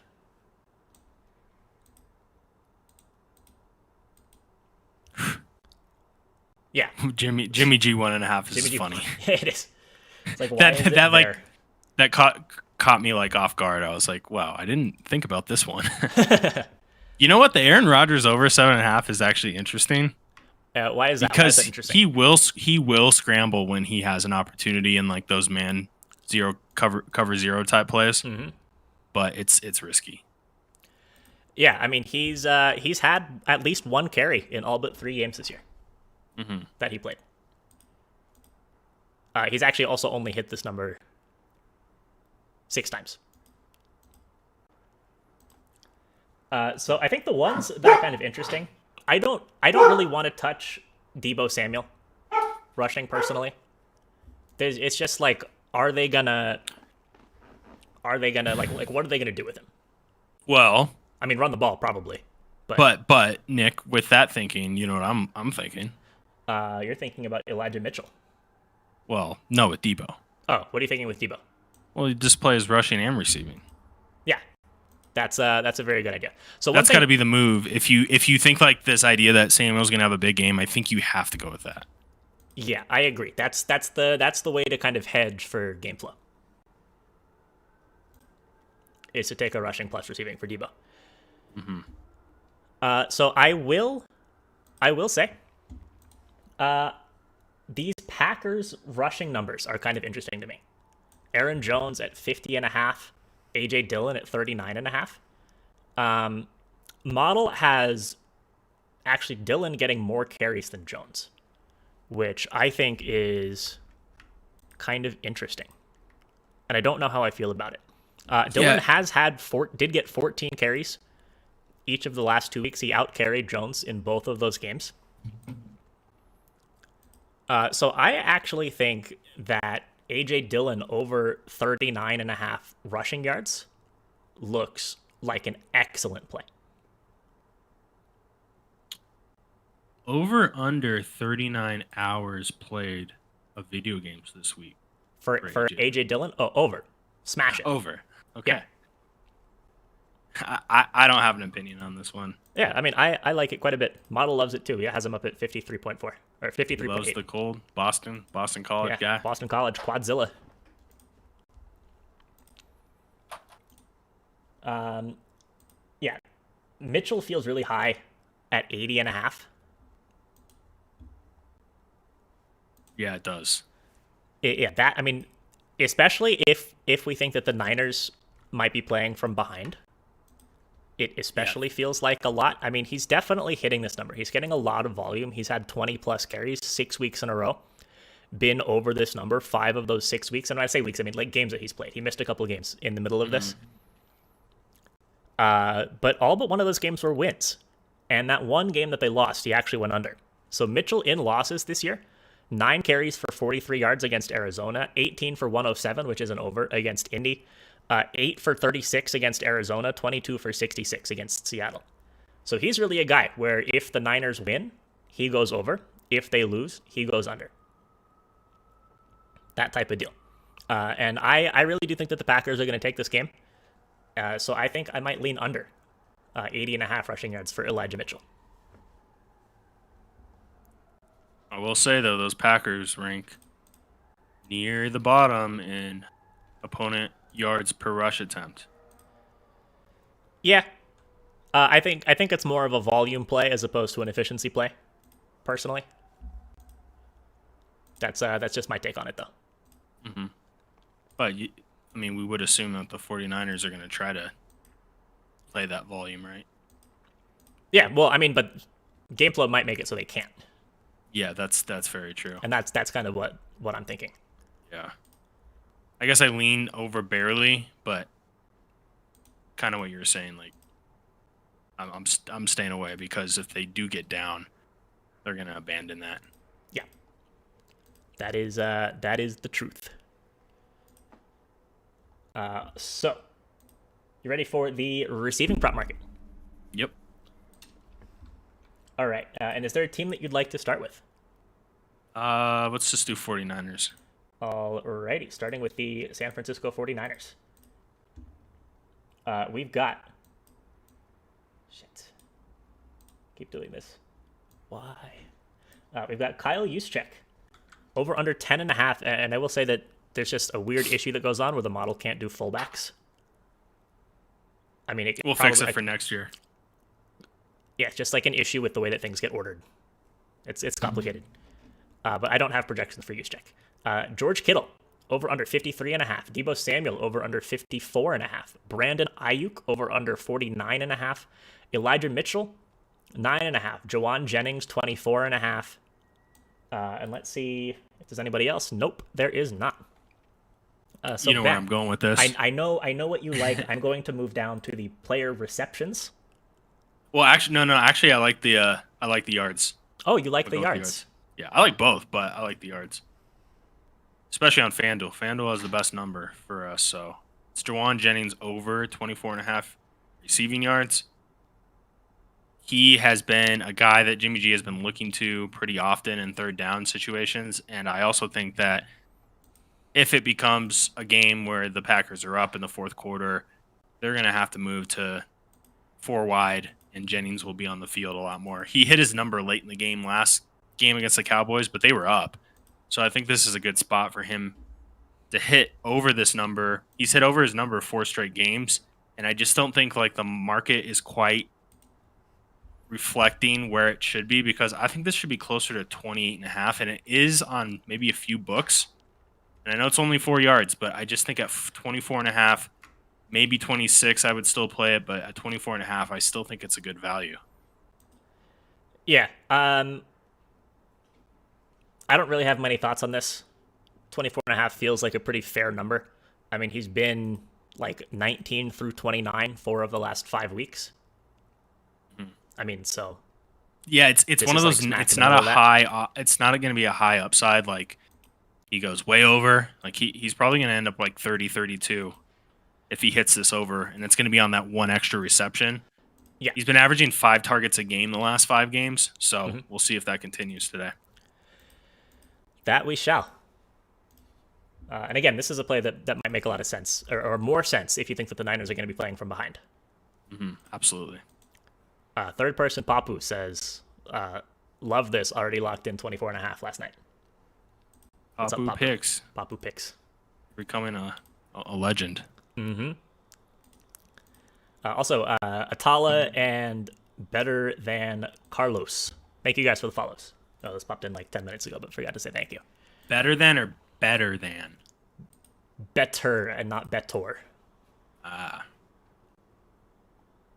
Yeah, Jimmy G 1.5 is funny. It is. It's like, why is it there? That caught me like off guard. I was like, wow, I didn't think about this one. You know what? The Aaron Rodgers over 7.5 is actually interesting. Why is that? Because why is that interesting? he will scramble when he has an opportunity in like those man zero cover zero type plays. Mm-hmm. But it's risky. Yeah, I mean he's had at least one carry in all but 3 games this year that he played. He's actually also only hit this number 6 times. So I think the ones that are kind of interesting, I don't really want to touch Deebo Samuel rushing personally. It's just like, are they gonna like what are they gonna do with him? Well, I mean, run the ball probably, but Nick, with that thinking, you know what I'm thinking? You're thinking about Elijah Mitchell. Well, no, with Deebo. Oh, what are you thinking with Deebo? Well, he just plays rushing and receiving. Yeah. That's a very good idea. So that's got to be the move. If you think like this idea that Samuel's gonna have a big game, I think you have to go with that. Yeah, I agree. That's the way to kind of hedge for game flow. Is to take a rushing plus receiving for Deebo. Mm-hmm. So I will say, these Packers rushing numbers are kind of interesting to me. Aaron Jones at 50.5. A.J. Dillon at 39.5. Model has actually Dillon getting more carries than Jones, which I think is kind of interesting. And I don't know how I feel about it. Dillon did get 14 carries each of the last 2 weeks. He out-carried Jones in both of those games. So I actually think that A.J. Dillon over 39.5 rushing yards looks like an excellent play. Over under 39 hours played of video games this week. For A.J. Dillon? Oh, over. Smash it. Over. Okay. Yeah. I don't have an opinion on this one. Yeah, I mean, I like it quite a bit. Model loves it too. He has him up at 53.4 or 53.8. He loves the cold Boston College guy. Boston College, Quadzilla. Yeah, Mitchell feels really high at 80.5. Yeah, it does. That, I mean, especially if we think that the Niners might be playing from behind, it especially feels like a lot. I mean, he's definitely hitting this number. He's getting a lot of volume. He's had 20 plus carries 6 weeks in a row. Been over this number 5 of those 6 weeks. And when I say weeks, I mean like games that he's played. He missed a couple of games in the middle of this. But all but one of those games were wins. And that one game that they lost, he actually went under. So Mitchell in losses this year, 9 carries for 43 yards against Arizona, 18 for 107, which is an over against Indy, 8 for 36 against Arizona, 22 for 66 against Seattle. So he's really a guy where if the Niners win, he goes over. If they lose, he goes under. That type of deal. And I really do think that the Packers are going to take this game. So I think I might lean under 80.5 rushing yards for Elijah Mitchell. I will say, though, those Packers rank near the bottom in opponent yards per rush attempt. Yeah. I think it's more of a volume play as opposed to an efficiency play, personally. That's just my take on it, though. Mm-hmm. But, we would assume that the 49ers are going to try to play that volume, right? Yeah, well, but game flow might make it so they can't. Yeah, that's very true. And that's kind of what I'm thinking. Yeah. I guess I lean over barely, but kind of what you were saying, like I'm staying away because if they do get down, they're going to abandon that. Yeah. That is the truth. So, you ready for the receiving prop market? Yep. All right. And is there a team that you'd like to start with? Let's just do 49ers. All righty. Starting with the San Francisco 49ers. We've got... Shit. Keep doing this. Why? We've got Kyle Juszczyk. Over under 10.5. And I will say that there's just a weird issue that goes on where the model can't do fullbacks. We'll fix it for next year. Yeah, it's just like an issue with the way that things get ordered. It's complicated. But I don't have projections for Juszczyk. George Kittle, over under 53.5. Deebo Samuel, over under 54.5. Brandon Ayuk, over under 49.5. Elijah Mitchell, 9.5. Juan Jennings, 24.5. And let's see if there's anybody else. Nope, there is not. So you know Ben, where I'm going with this. I know what you like. I'm going to move down to the player receptions. Well, actually, no. Actually, I like the yards. Oh, you like the yards? Yeah, I like both, but I like the yards, especially on FanDuel. FanDuel has the best number for us, so it's Juwan Jennings over 24.5 receiving yards. He has been a guy that Jimmy G has been looking to pretty often in third down situations, and I also think that if it becomes a game where the Packers are up in the fourth quarter, they're going to have to move to 4 wide, and Jennings will be on the field a lot more. He hit his number late in the game last game against the Cowboys, but they were up. So I think this is a good spot for him to hit over this number. He's hit over his number 4 straight games, and I just don't think the market is quite reflecting where it should be, because I think this should be closer to 28.5, and it is on maybe a few books. And I know it's only 4 yards, but I just think at 24.5, maybe 26, I would still play it. But at 24.5, I still think it's a good value. Yeah. I don't really have many thoughts on this. 24.5 feels like a pretty fair number. He's been 19 through 29 4 of the last 5 weeks. So. Yeah, it's one of those. It's not a high. It's not going to be a high upside. He goes way over. He's probably going to end up 30, 32 if he hits this over, and it's going to be on that one extra reception. Yeah. He's been averaging 5 targets a game the last 5 games, so we'll see if that continues today. That we shall. And again, this is a play that might make a lot of sense, or more sense, if you think that the Niners are going to be playing from behind. Absolutely. Third person Papu says, love this, already locked in 24.5 last night. What's up, Papu picks. Papu picks. Becoming a legend. Also, Atala and Better Than Carlos. Thank you guys for the follows. Oh, this popped in like 10 minutes ago, but forgot to say thank you. Better than or better than? Better and not Betor.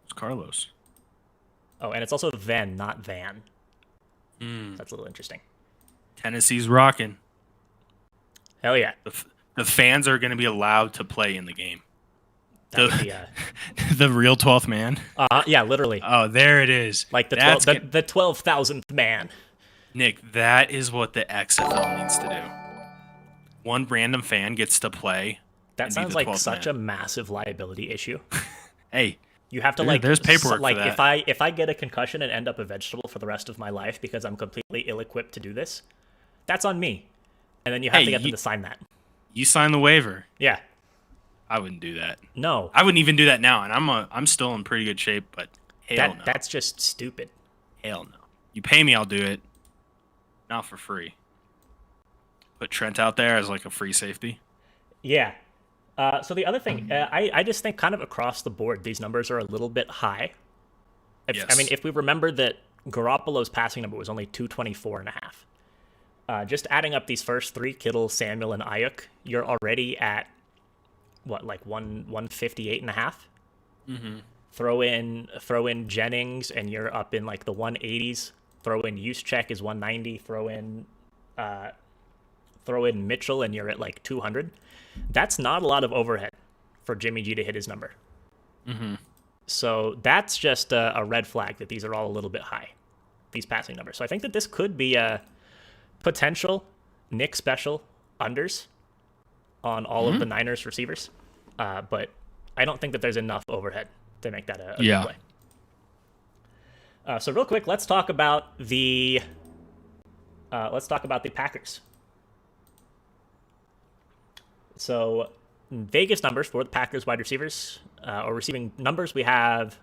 It's Carlos. Oh, and it's also then, not than. That's a little interesting. Tennessee's rocking. Hell yeah. The fans are going to be allowed to play in the game. That would be, The real 12th man. yeah, literally. Oh, there it is. Like the 12,000th man. Nick, that is what the XFL needs to do. One random fan gets to play. That sounds like such a massive liability issue. Hey, you have to there's paperwork like for that. if I get a concussion and end up a vegetable for the rest of my life because I'm completely ill-equipped to do this, that's on me. And then you have to get them to sign that. You sign the waiver. Yeah. I wouldn't do that. No. I wouldn't even do that now, and I'm still in pretty good shape, but hell no. That's just stupid. Hell no. You pay me, I'll do it. Not for free. Put Trent out there as like a free safety. Yeah. So the other thing, I just think kind of across the board, these numbers are a little bit high. Yes. I mean, if we remember that Garoppolo's passing number was only 224.5. Just adding up these first three, Kittle, Samuel, and Ayuk, you're already at, what, like 158.5? Mm-hmm. Throw in Jennings, and you're up in like the 180s. Throw in Juszczyk is 190. Throw in Mitchell, and you're at like 200. That's not a lot of overhead for Jimmy G to hit his number. Mm-hmm. So that's just a red flag that these are all a little bit high, these passing numbers. So I think that this could be a potential Nick special unders on all of the Niners receivers. But I don't think that there's enough overhead to make that a good play. So real quick, let's talk about the Packers. So Vegas numbers for the Packers wide receivers, or receiving numbers, we have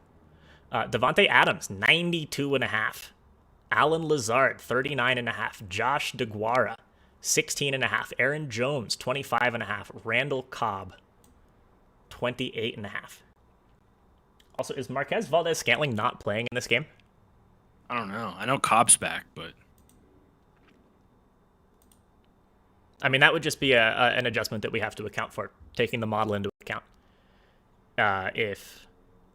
Devontae Adams, 92.5. Alan Lazard, 39.5. Josh DeGuara, 16.5. Aaron Jones, 25.5. Randall Cobb, 28.5. Also, is Marquez Valdez-Scantling not playing in this game? I don't know. I know Cobb's back, but I mean, that would just be an adjustment that we have to account for, taking the model into account. If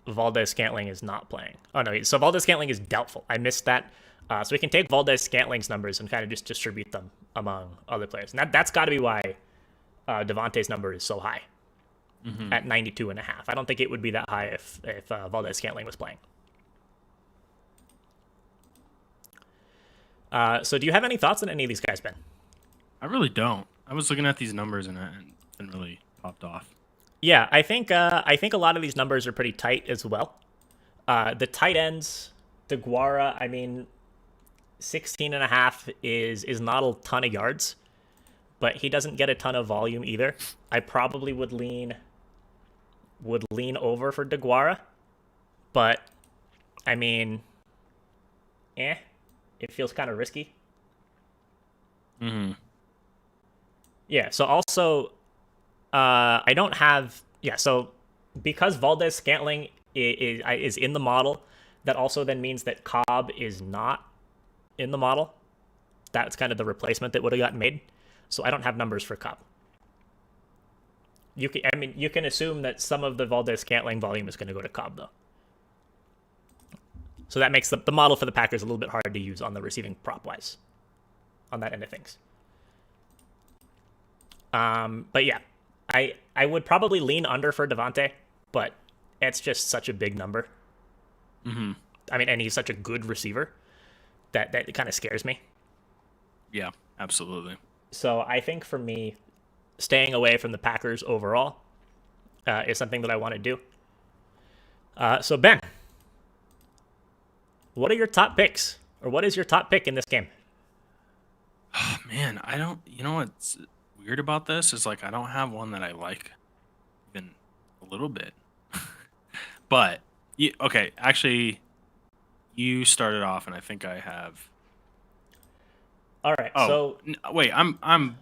Valdez-Scantling is not playing. Oh, no. So Valdez-Scantling is doubtful. I missed that. So we can take Valdez-Scantling's numbers and kind of just distribute them among other players. And that's got to be why Devontae's number is so high at 92.5. I don't think it would be that high if Valdez-Scantling was playing. So do you have any thoughts on any of these guys, Ben? I really don't. I was looking at these numbers and it didn't really popped off. Yeah, I think a lot of these numbers are pretty tight as well. The tight ends, DeGuara, I mean, 16.5 is not a ton of yards, but he doesn't get a ton of volume either. I probably would lean over for DeGuara, but I mean, it feels kind of risky. Mm-hmm. Yeah, so also, I don't have... Yeah, so because Valdez-Scantling is in the model, that also then means that Cobb is not in the model. That's kind of the replacement that would have gotten made. So I don't have numbers for Cobb. You can assume that some of the Valdez-Scantling volume is going to go to Cobb, though. So that makes the model for the Packers a little bit hard to use on the receiving prop-wise, on that end of things. But yeah, I would probably lean under for Devontae, but it's just such a big number. Mm-hmm. I mean, and he's such a good receiver that it kind of scares me. Yeah, absolutely. So I think for me, staying away from the Packers overall is something that I want to do. So Ben, what are your top picks? Or what is your top pick in this game? Oh, man, I don't... You know what's weird about this is, like, I don't have one that I like even a little bit. But, okay, actually, you started off, and I think I have... All right, so... Wait, I'm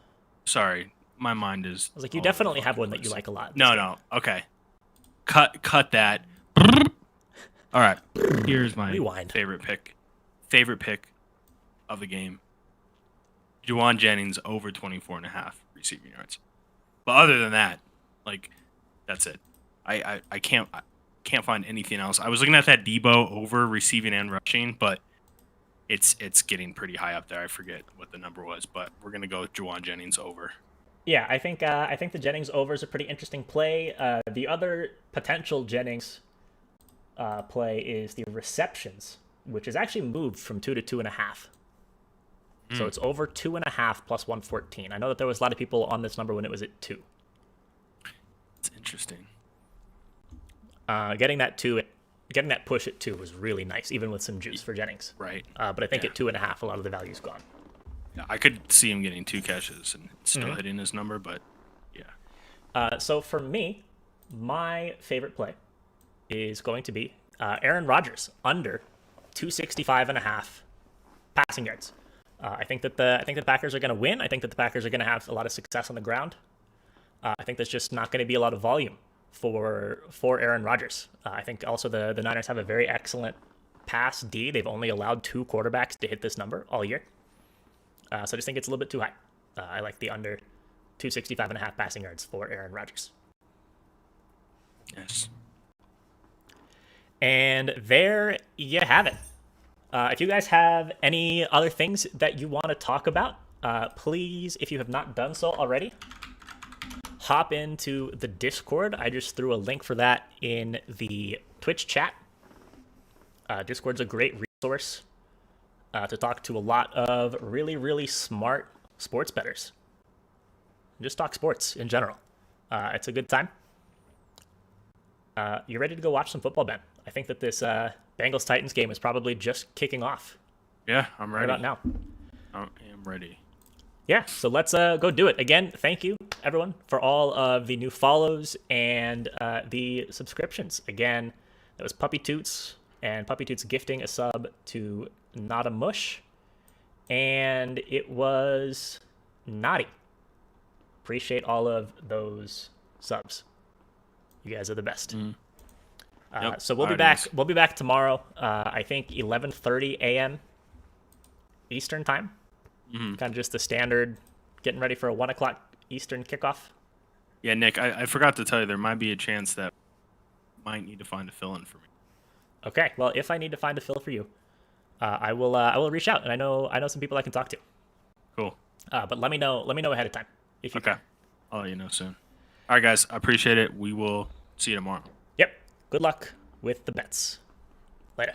sorry. My mind is... I was like, you definitely have one that you like a lot. No, okay. Cut that. All right. Here's my Rewind. favorite pick. Favorite pick of the game. Juan Jennings over 24.5 receiving yards. But other than that, like, that's it. I can't find anything else. I was looking at that Debo over receiving and rushing, but it's getting pretty high up there. I forget what the number was, but we're gonna go with Juan Jennings over. Yeah, I think the Jennings over is a pretty interesting play. The other potential Jennings play is the receptions, which is actually moved from 2 to 2.5. So it's over 2.5 plus 114. I know that there was a lot of people on this number when it was at 2. It's interesting. Getting that push at 2 was really nice, even with some juice for Jennings. Right. But I think at 2.5, a lot of the value's gone. Yeah, I could see him getting 2 catches and still hitting his number, but yeah. So for me, my favorite play is going to be Aaron Rodgers under 265.5 passing yards. I think that the Packers are going to win. I think that the Packers are going to have a lot of success on the ground. I think there's just not going to be a lot of volume for Aaron Rodgers. I think also the Niners have a very excellent pass D. They've only allowed 2 quarterbacks to hit this number all year. So I just think it's a little bit too high. I like the under 265.5 passing yards for Aaron Rodgers. Yes. And there you have it. If you guys have any other things that you want to talk about, please, if you have not done so already, hop into the Discord. I just threw a link for that in the Twitch chat. Discord's a great resource to talk to a lot of really, really smart sports bettors. Just talk sports in general. It's a good time. You ready to go watch some football, Ben? I think that this Bengals Titans game is probably just kicking off. Yeah, I'm ready. Right about now. I am ready. Yeah, so let's go do it. Again, thank you, everyone, for all of the new follows and the subscriptions. Again, that was Puppy Toots, and Puppy Toots gifting a sub to Not a Mush, and it was Naughty. Appreciate all of those subs. You guys are the best. Yep, So we'll be back. We'll be back tomorrow. I think 11:30 a.m. Eastern time. Kind of just the standard, getting ready for a 1 o'clock Eastern kickoff. Yeah, Nick, I forgot to tell you there might be a chance that I might need to find a fill-in for me. Okay. Well, if I need to find a fill for you, I will reach out, and I know some people I can talk to. Cool. But let me know ahead of time if you Okay. can. I'll let you know soon. All right, guys. I appreciate it. We will see you tomorrow. Yep. Good luck with the bets. Later.